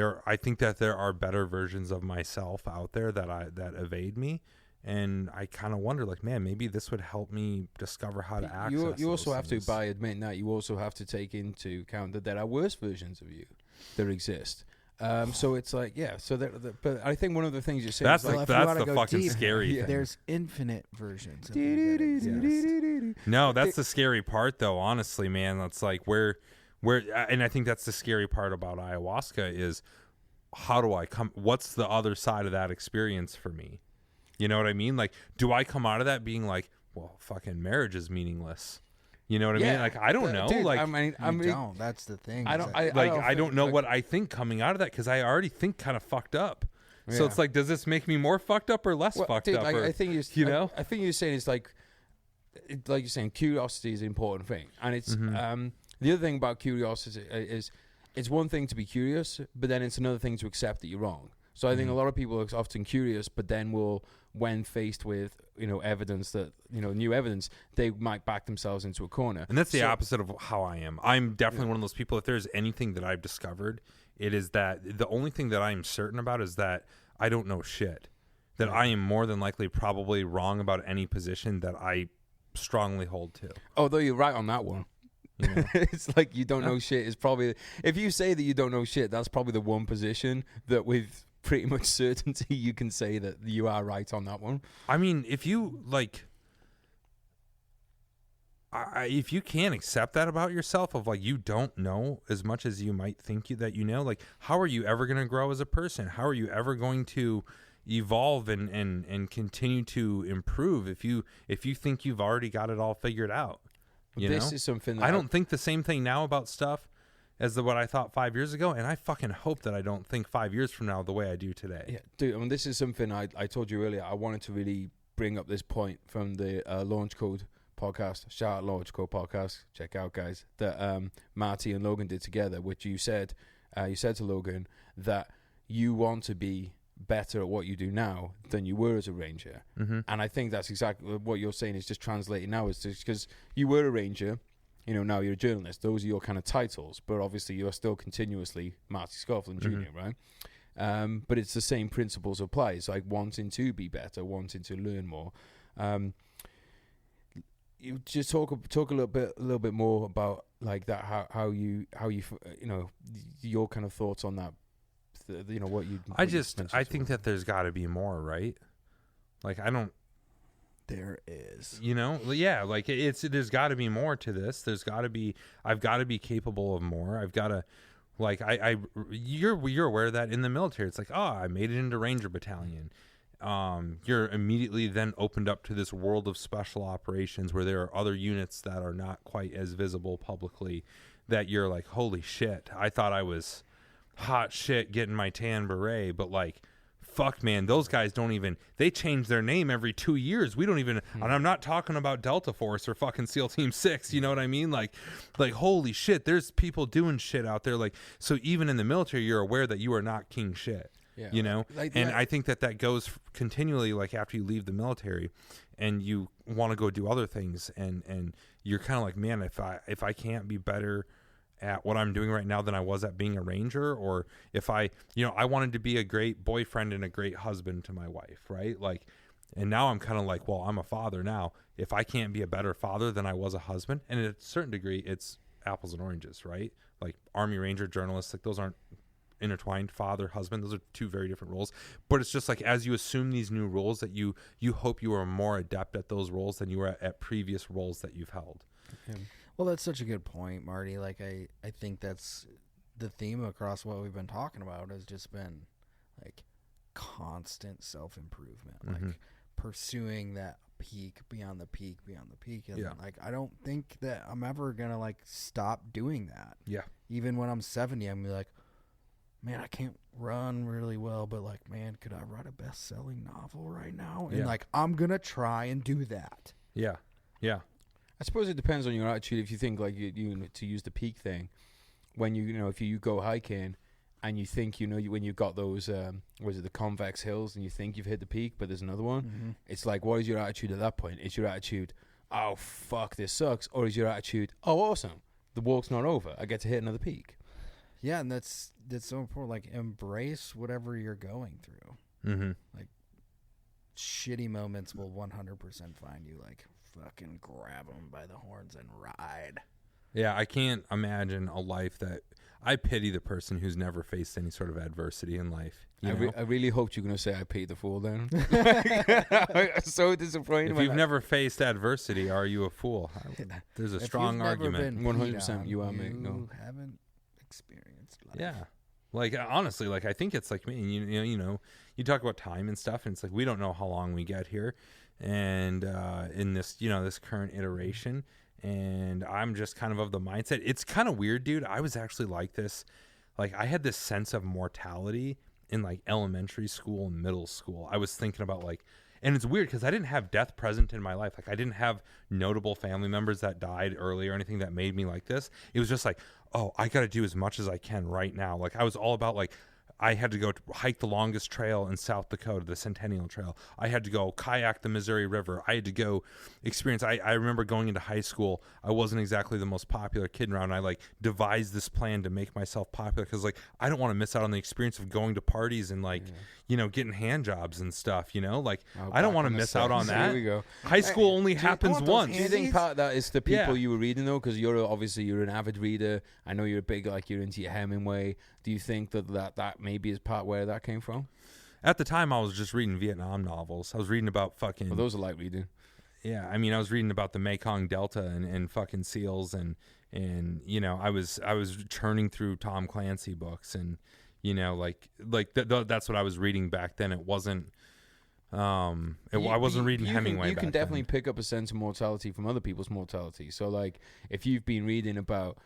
that there are better versions of myself out there that evade me, and I kind of wonder, man, maybe this would help me discover how to access. You also have to, by admitting that, you also have to take into account that there are worse versions of you that exist. So it's but I think one of the things you're saying that's is that's the fucking scary thing. There's infinite versions of you that exist. No, that's the scary part, though. Honestly, man, that's where, and I think that's the scary part about ayahuasca is, how do I come? What's the other side of that experience for me? You know what I mean? Do I come out of that being well, fucking marriage is meaningless? You know what I mean? I don't know. Dude, I mean, don't. That's the thing. I don't know what I think coming out of that, because I already think kind of fucked up. Yeah. So it's does this make me more fucked up or less fucked up? I think I think you're saying it's like you're saying, curiosity is an important thing, and it's the other thing about curiosity is it's one thing to be curious, but then it's another thing to accept that you're wrong. So I think a lot of people are often curious, but then when faced with evidence that new evidence, they might back themselves into a corner. And that's the opposite of how I am. I'm definitely one of those people. If there's anything that I've discovered, it is that the only thing that I'm certain about is that I don't know shit. That I am more than likely probably wrong about any position that I strongly hold to. Although you're right on that one. It's you don't know shit is probably, if you say that you don't know shit, that's probably the one position that with pretty much certainty you can say that you are right on that one. I mean, if you if you can't accept that about yourself, of you don't know as much as you might think that you know, how are you ever going to grow as a person? How are you ever going to evolve and continue to improve if you think you've already got it all figured out? This is something that I don't think the same thing now about stuff as what I thought 5 years ago, and I fucking hope that I don't think 5 years from now the way I do today. Yeah, dude, I mean, this is something I told you earlier. I wanted to really bring up this point from the Launch Code podcast. Shout out Launch Code podcast. Check out, guys. That Marty and Logan did together, which you said to Logan that you want to be better at what you do now than you were as a ranger. And I think that's exactly what you're saying is just translating now, is just because you were a ranger now you're a journalist. Those are your kind of titles, but obviously you're still continuously Marty Skovlund Jr., right? But it's the same principles apply. It's like wanting to be better, wanting to learn more. You just talk a little bit more about like that, how you your kind of thoughts on that. What you. I think that there's got to be more, right? Like There is. Yeah, like there's got to be more to this. I've got to be capable of more. I've got to, like, you're aware of that in the military. It's like, I made it into Ranger Battalion. You're immediately then opened up to this world of special operations where there are other units that are not quite as visible publicly, that you're like, holy shit, I thought I was hot shit getting my tan beret, but like, fuck, man, those guys they change their name every 2 years. We don't even, and I'm not talking about Delta Force or fucking SEAL Team 6, you know what I mean? Like holy shit, there's people doing shit out there. Like, so even in the military, you're aware that you are not king shit, I think that goes continually, like after you leave the military and you want to go do other things, and you're kind of like, man, if I can't be better at what I'm doing right now than I was at being a ranger, or if I wanted to be a great boyfriend and a great husband to my wife, right? Like, and now I'm kind of like, well, I'm a father now. If I can't be a better father than I was a husband, and at a certain degree, it's apples and oranges, right? Like Army Ranger, journalists, like those aren't intertwined. Father, husband, those are two very different roles. But it's just like, as you assume these new roles, that you hope you are more adept at those roles than you were at previous roles that you've held. Well, that's such a good point, Marty. Like, I think that's the theme across what we've been talking about, has just been like constant self-improvement, like pursuing that peak beyond the peak beyond the peak. And like, I don't think that I'm ever gonna like stop doing that. Yeah. Even when I'm 70, I'm like, man, I can't run really well, but like, man, could I write a best-selling novel right now? And like, I'm gonna try and do that. Yeah. Yeah. I suppose it depends on your attitude. If you think like you to use the peak thing, when if you go hiking and you think when you've got those the convex hills, and you think you've hit the peak, but there's another one, it's like, what is your attitude at that point? Is your attitude, oh fuck, this sucks, or is your attitude, oh awesome, the walk's not over, I get to hit another peak? Yeah, and that's so important. Like, embrace whatever you're going through. Like, shitty moments will 100% find you. Like, fucking grab them by the horns and ride. Yeah, I can't imagine a life that... I pity the person who's never faced any sort of adversity in life. I really hoped you were going to say I pity the fool then. So disappointed. If you've never faced adversity, are you a fool? There's a strong argument. 100% you are, mate. No. You haven't experienced life. Yeah. Like, honestly, like, I think it's like me. You talk about time and stuff, and it's like, we don't know how long we get here. And in this, this current iteration, and I'm just kind of the mindset. It's kind of weird, dude. I was actually like this. Like, I had this sense of mortality in like elementary school and middle school. I was thinking about like, and it's weird because I didn't have death present in my life. Like, I didn't have notable family members that died early or anything that made me like this. It was just like, oh, I got to do as much as I can right now. Like, I was all about like, I had to go hike the longest trail in South Dakota, the Centennial Trail. I had to go kayak the Missouri River. I had to go experience. I remember going into high school. I wasn't exactly the most popular kid around. I like devised this plan to make myself popular because like I don't want to miss out on the experience of going to parties and like getting hand jobs and stuff. Like I don't want to miss out on that. Here we go. High school only happens once. Do you think part of that is the people you were reading though? Because you're an avid reader. I know you're big, like you're into your Hemingway. Do you think that maybe is part where that came from? At the time, I was just reading Vietnam novels. I was reading about fucking... Well, those are light reading. Yeah, I mean, I was reading about the Mekong Delta and fucking SEALs, and I was churning through Tom Clancy books, and that's what I was reading back then. It wasn't... I wasn't reading Hemingway. You can definitely pick up a sense of mortality from other people's mortality. So, like, if you've been reading about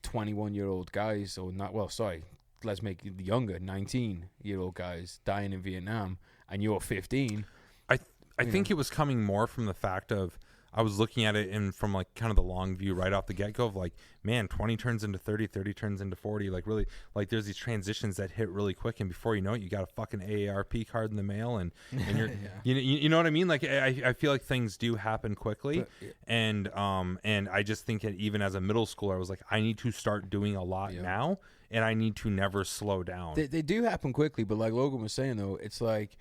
21-year-old guys, or not, well, sorry, let's make it younger, 19-year-old guys dying in Vietnam, and you're 15. I think it was coming more from the fact of I was looking at it from like kind of the long view right off the get-go of like, man, 20 turns into 30, 30 turns into 40. Like really, like there's these transitions that hit really quick, and before you know it, you got a fucking AARP card in the mail, and you're you know what I mean? Like I feel like things do happen quickly, and I just think that even as a middle schooler, I was like, I need to start doing a lot now, and I need to never slow down. They do happen quickly, but like Logan was saying though, it's like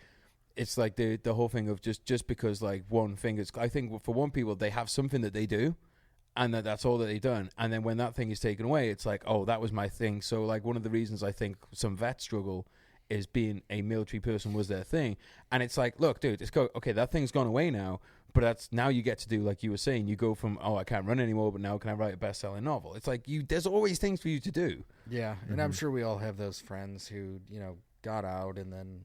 the whole thing of just because like one thing is, I think for one people they have something that they do, and that's all that they've done, and then when that thing is taken away, it's like, oh, that was my thing. So like one of the reasons I think some vets struggle is being a military person was their thing, and it's like, look, dude, okay, that thing's gone away now, but that's now you get to do, like you were saying, you go from, oh, I can't run anymore, but now can I write a best-selling novel? It's like there's always things for you to do. Yeah, and I'm sure we all have those friends who, you know, got out and then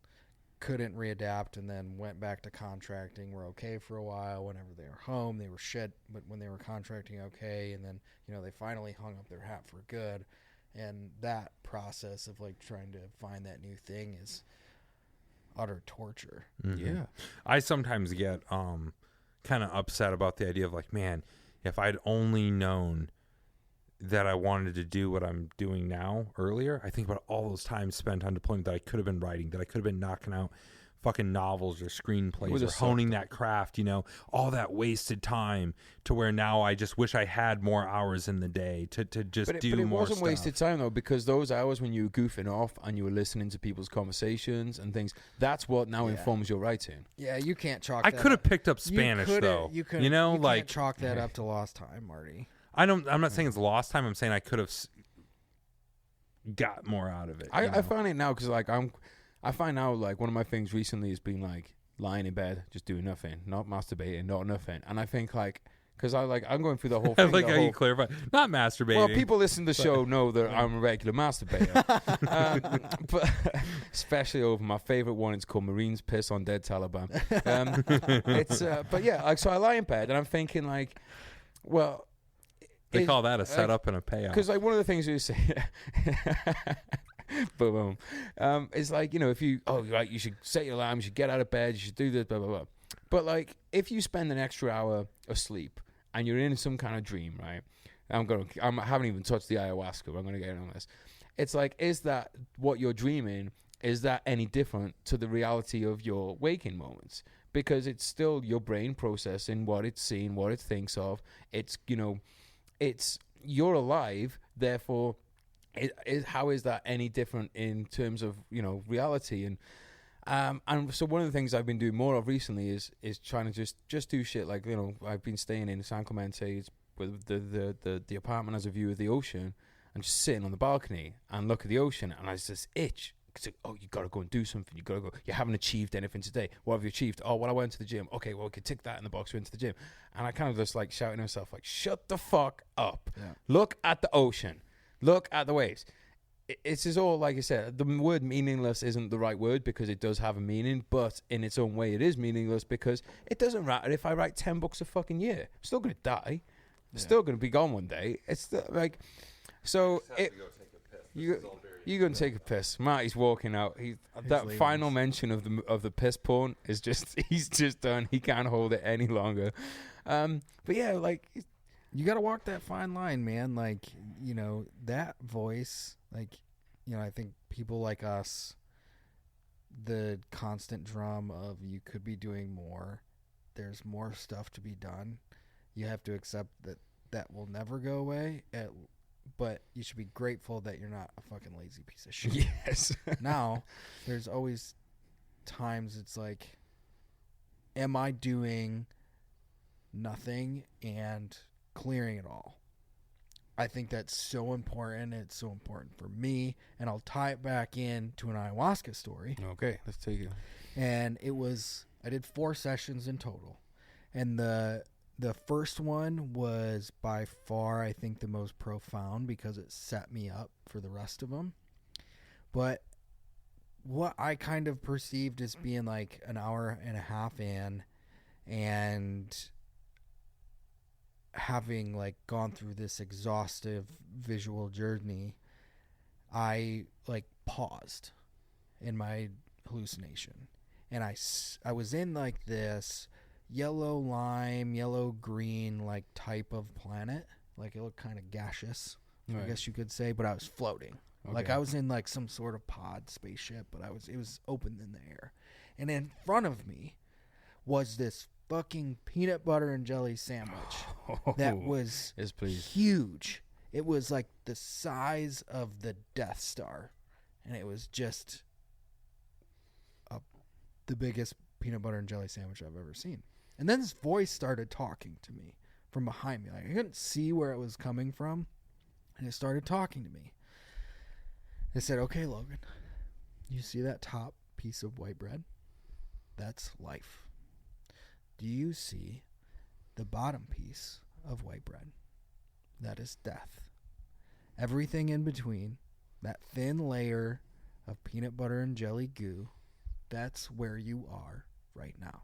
couldn't readapt and then went back to contracting, were okay for a while. Whenever they were home, they were shit, but when they were contracting, okay, and then, you know, they finally hung up their hat for good. And that process of like trying to find that new thing is utter torture. Yeah, I sometimes get kind of upset about the idea of like, man, if I'd only known that I wanted to do what I'm doing now earlier, I think about all those times spent on deployment that I could have been writing, that I could have been knocking out fucking novels or screenplays or honing that craft, you know, all that wasted time, to where now I just wish I had more hours in the day to just do more stuff. But it wasn't wasted time though, because those hours when you were goofing off and you were listening to people's conversations and things, that's what now informs your writing. Yeah, you can't chalk I could have picked up Spanish though. You know, you like can't chalk that up to lost time, Marty. I'm not saying it's lost time. I'm saying I could have got more out of it. I find it now because like I find now like one of my things recently has been like lying in bed, just doing nothing, not masturbating, not nothing. And I think like, because I'm going through the whole thing. I like how you clarify, not masturbating. Well, people listen to the show know that I'm a regular masturbator. But especially over my favorite one, it's called Marines Piss on Dead Taliban. But yeah, like, so I lie in bed and I'm thinking like, well, they call that a setup and a payout. Because like one of the things you say, boom, it's like, you know, if you, right, you should set your alarm, you should get out of bed, you should do this, blah blah blah. But like, if you spend an extra hour asleep and you're in some kind of dream, right? I haven't even touched the ayahuasca, but I'm gonna get on this. It's like, is that what you're dreaming? Is that any different to the reality of your waking moments? Because it's still your brain processing what it's seeing, what it thinks of. It's, you know, you're alive, therefore how is that any different in terms of, you know, reality? And so one of the things I've been doing more of recently is trying to just do shit like, you know, I've been staying in San Clemente with the apartment has a view of the ocean, and just sitting on the balcony and look at the ocean, and I just itch. It's like, oh, you got to go and do something. You got to go. You haven't achieved anything today. What have you achieved? Oh, well, I went to the gym. Okay, well, we could tick that in the box. We went to the gym. And I kind of just like shouting to myself, like, shut the fuck up. Yeah. Look at the ocean. Look at the waves. It's just all, like I said, the word meaningless isn't the right word because it does have a meaning, but in its own way, it is meaningless because it doesn't matter if I write 10 books a fucking year. I'm still going to die. I'm still going to be gone one day. It's still, like, so you're going to take a piss. Marty's walking out. That final mention of the piss porn is just, he's just done. He can't hold it any longer. But yeah, like, you got to walk that fine line, man. Like, you know, that voice, like, you know, I think people like us, the constant drum of you could be doing more. There's more stuff to be done. You have to accept that will never go away. But you should be grateful that you're not a fucking lazy piece of shit. Yes. Now, there's always times it's like, am I doing nothing and clearing it all? I think that's so important. It's so important for me. And I'll tie it back in to an ayahuasca story. Okay, let's take it. And I did 4 sessions in total. And the first one was by far, I think, the most profound because it set me up for the rest of them. But what I kind of perceived as being like an hour and a half in, and having like gone through this exhaustive visual journey, I like paused in my hallucination. And I was in like this yellow lime, yellow green like type of planet. Like it looked kind of gaseous, I guess you could say, but I was floating. Okay. Like I was in like some sort of pod spaceship, but it was open in the air. And in front of me was this fucking peanut butter and jelly sandwich that was huge. It was like the size of the Death Star, and it was just the biggest peanut butter and jelly sandwich I've ever seen. And then this voice started talking to me from behind me. Like I couldn't see where it was coming from, and it started talking to me. It said, "Okay, Logan, you see that top piece of white bread? That's life. Do you see the bottom piece of white bread? That is death. Everything in between, that thin layer of peanut butter and jelly goo, that's where you are right now.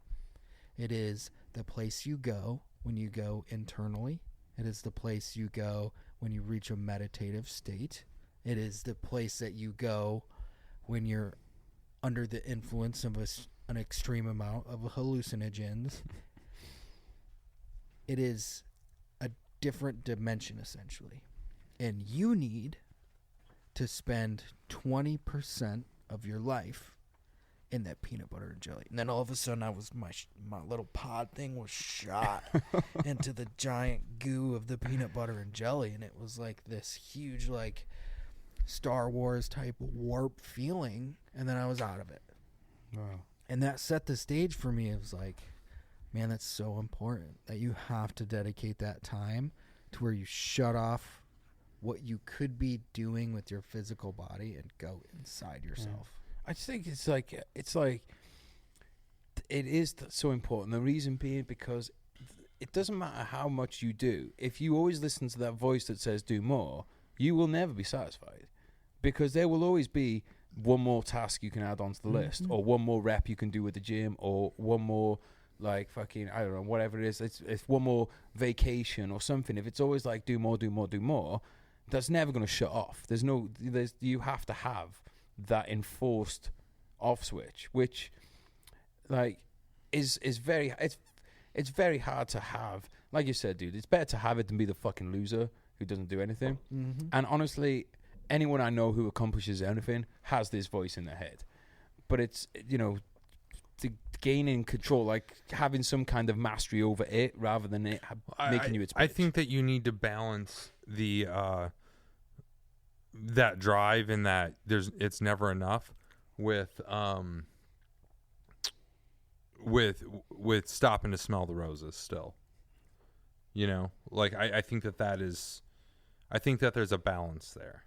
It is the place you go when you go internally. It is the place you go when you reach a meditative state. It is the place that you go when you're under the influence of an extreme amount of hallucinogens. It is a different dimension, essentially. And you need to spend 20% of your life in that peanut butter and jelly." And then all of a sudden, my little pod thing was shot into the giant goo of the peanut butter and jelly, and it was like this huge, like Star Wars type warp feeling. And then I was out of it. Wow. And that set the stage for me. It was like, man, that's so important that you have to dedicate that time to where you shut off what you could be doing with your physical body and go inside yourself. I just think it's like it is so important. The reason being because it doesn't matter how much you do. If you always listen to that voice that says do more, you will never be satisfied, because there will always be one more task you can add onto the list, or one more rep you can do with the gym, or one more like fucking, I don't know, whatever it is. It's one more vacation or something. If it's always like do more, that's never going to shut off. You have to have that enforced off switch, which like is very, it's very hard to have. Like you said, dude, it's better to have it than be the fucking loser who doesn't do anything. And honestly, anyone I know who accomplishes anything has this voice in their head. But it's, to gaining control, like having some kind of mastery over it rather than it making you its bitch. I think that you need to balance the that drive and that it's never enough with stopping to smell the roses still. Like I think I think that there's a balance there.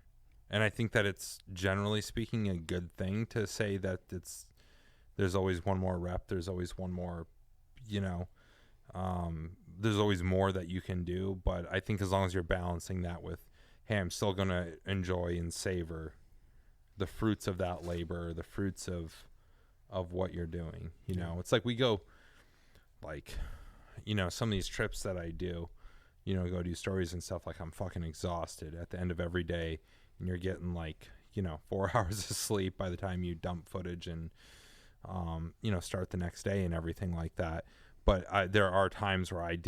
And I think that it's, generally speaking, a good thing to say that there's always one more rep. There's always one more, there's always more that you can do. But I think as long as you're balancing that with, hey, I'm still going to enjoy and savor the fruits of that labor, the fruits of what you're doing. It's like we go, like, some of these trips that I do, go do stories and stuff, like I'm fucking exhausted at the end of every day. And you're getting like, 4 hours of sleep by the time you dump footage and, start the next day and everything like that. But there are times where I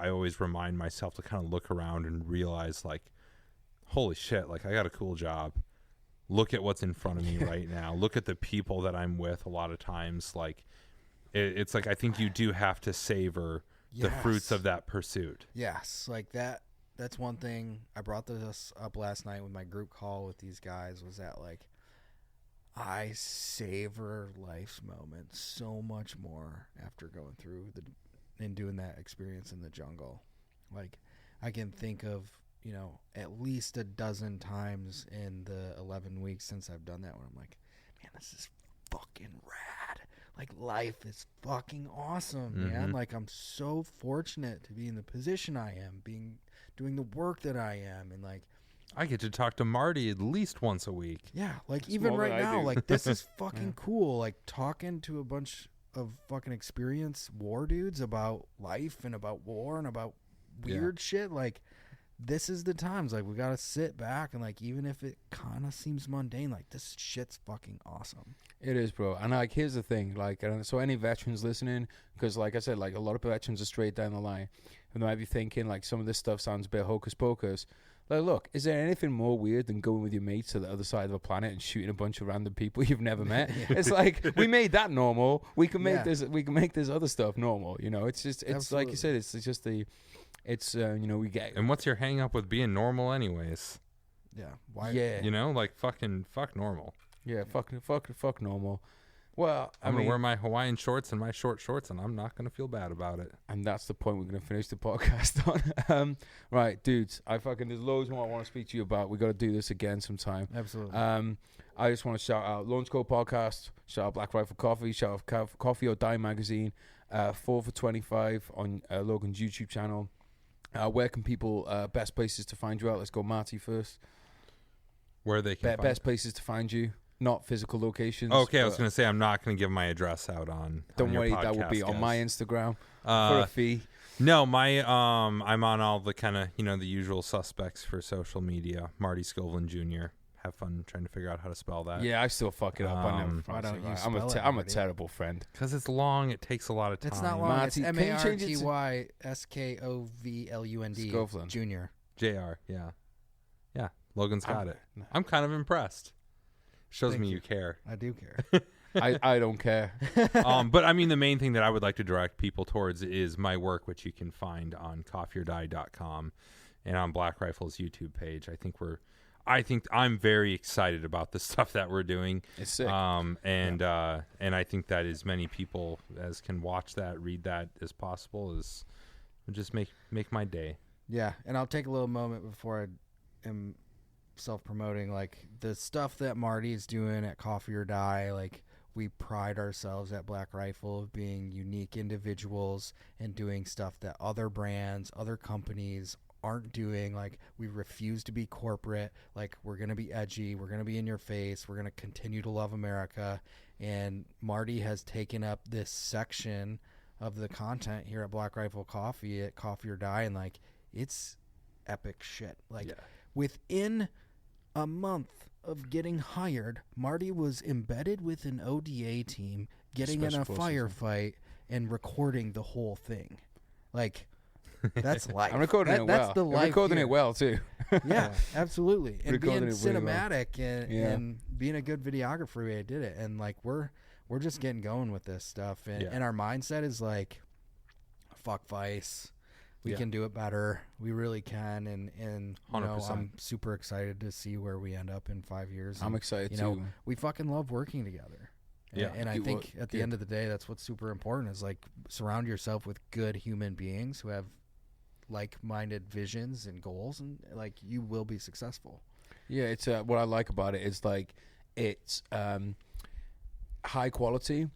always remind myself to kind of look around and realize like, holy shit, like I got a cool job. Look at what's in front of me right now. Look at the people that I'm with a lot of times. Like it's like, I think you do have to savor the fruits of that pursuit. Yes. Like that's one thing. I brought this up last night with my group call with these guys, was that like I savor life's moments so much more after going through and doing that experience in the jungle. Like I can think of, at least a dozen times in the 11 weeks since I've done that where I'm like, man, this is fucking rad. Like life is fucking awesome, man. Like I'm so fortunate to be in the position I am, doing the work that I am, and like I get to talk to Marty at least once a week. Yeah, like that's even right now, like this is fucking cool. Like talking to a bunch of fucking experienced war dudes about life and about war and about weird shit. Like this is the times, like, we got to sit back and, like, even if it kind of seems mundane, like, this shit's fucking awesome. It is, bro. And, like, here's the thing. Like, so any veterans listening, because, like I said, like, a lot of veterans are straight down the line. And they might be thinking, like, some of this stuff sounds a bit hocus pocus. Like, look, is there anything more weird than going with your mates to the other side of the planet and shooting a bunch of random people you've never met? It's like, we made that normal. We can make this. We can make this other stuff normal. You know, it's just, it's Absolutely. Like you said, it's just it's you know, we get. And what's your hang up with being normal, anyways? Yeah. Why? Yeah. You know, like fuck normal. Yeah. Fuck normal. Well, I'm going to wear my Hawaiian shorts and my short shorts, and I'm not going to feel bad about it. And that's the point we're going to finish the podcast on. Right, dudes, there's loads more I want to speak to you about. We got to do this again sometime. Absolutely. I just want to shout out Launch Code Podcast, shout out Black Rifle Coffee, shout out Coffee or Die Magazine, 4 for 25 on Logan's YouTube channel. Where can people, best places to find you out? Let's go Marty first. Where they can best places to find you. Not physical locations. Okay, I was going to say I'm not going to give my address out on. Don't worry, podcast, that will be guys. on my Instagram for a fee. No, my I'm on all the kind of the usual suspects for social media. Marty Skovlund Jr. Have fun trying to figure out how to spell that. Yeah, I still fuck it up. I never. Why don't you I'm a terrible friend. Because it's long. It takes a lot of time. It's not long. Marty, it's MartySkovlund Skovlund Jr. Jr. Yeah. Logan's got it. No. I'm kind of impressed. Shows Thank me you. you care. I do care. I don't care. But I mean, the main thing that I would like to direct people towards is my work, which you can find on coffeeordie.com and on Black Rifle's YouTube page. I think I'm very excited about the stuff that we're doing. It's sick. And I think that as many people as can watch that, read that as possible is just make my day. Yeah, and I'll take a little moment before I am self-promoting, like the stuff that Marty is doing at Coffee or Die. Like, we pride ourselves at Black Rifle of being unique individuals and doing stuff that other brands, other companies aren't doing. Like, we refuse to be corporate. Like, we're going to be edgy, we're going to be in your face, we're going to continue to love America. And Marty has taken up this section of the content here at Black Rifle Coffee at Coffee or Die, and like, it's epic shit. Like, within a month of getting hired, Marty was embedded with an ODA team, getting in a firefight and recording the whole thing. Like, that's life. I'm recording it well. That's the life. I'm recording here. it well too. Yeah, absolutely. And Recording being it really cinematic and being a good videographer, I did it. And like, we're just getting going with this stuff. And our mindset is like, fuck Vice. We can do it better. We really can. And you know, I'm super excited to see where we end up in 5 years. I'm excited you too. know, we fucking love working together. And I think at the end of the day, that's what's super important is like, surround yourself with good human beings who have like-minded visions and goals, and like, you will be successful. Yeah, it's what I like about it is like, it's high quality,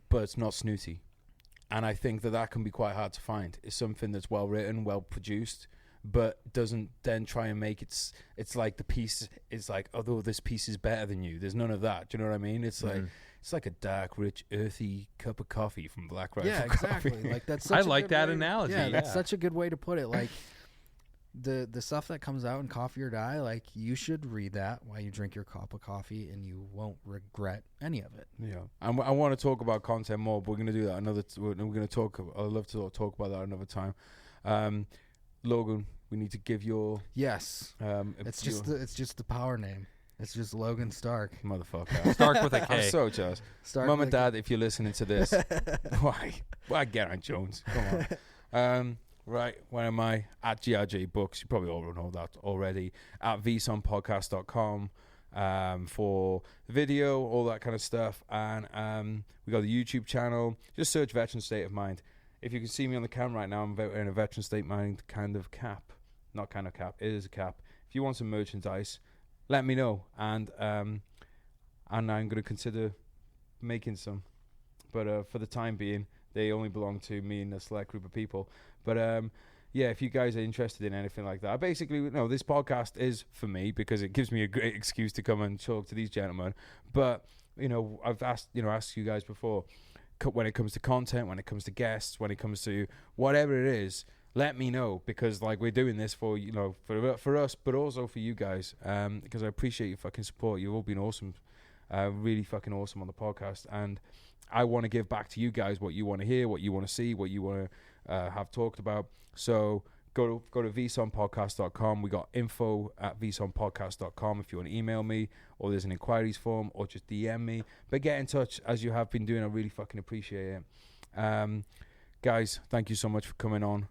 but it's not snooty. And I think that can be quite hard to find. It's something that's well written, well produced, but doesn't then try and make it's like the piece is like, although this piece is better than you. There's none of that. Do you know what I mean? It's like, it's like a dark, rich, earthy cup of coffee from Black Rifle. Yeah, exactly. Coffee. Like, that's I such a like good that way, analogy. Yeah, that's such a good way to put it. Like, the stuff that comes out in Coffee or Die, like, you should read that while you drink your cup of coffee, and you won't regret any of it. Yeah, I want to talk about content more, but we're going to do that another. We're going to talk. I'd love to talk about that another time. Logan, we need to give your it's just the power name. It's just Logan Stark, motherfucker. Stark with a K. I'm so jealous. Mom and Dad, if you're listening to this, why Geraint Jones? Come on. Right, where am I? At GRJ Books. You probably all know that already. At vsonpodcast.com for video, all that kind of stuff. And we got the YouTube channel. Just search Veteran State of Mind. If you can see me on the camera right now, I'm in a Veteran State of Mind kind of cap. Not kind of cap. It is a cap. If you want some merchandise, let me know. And I'm going to consider making some. But for the time being, they only belong to me and a select group of people. But if you guys are interested in anything like that, basically, this podcast is for me because it gives me a great excuse to come and talk to these gentlemen. But I've asked you guys before, when it comes to content, when it comes to guests, when it comes to whatever it is, let me know, because like we're doing this for, you know, for us, but also for you guys, because I appreciate your fucking support. You've all been awesome, really fucking awesome on the podcast, and I want to give back to you guys what you want to hear, what you want to see, what you want to have talked about. So go to vsonpodcast.com. We got info@vsonpodcast.com if you want to email me, or there's an inquiries form, or just DM me. But get in touch as you have been doing. I really fucking appreciate it. Guys, thank you so much for coming on.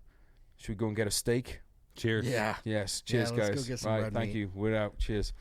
Should we go and get a steak? Cheers. Yeah. Yes. Cheers, let's guys. go get some right. red Thank meat. you. We're out. Cheers.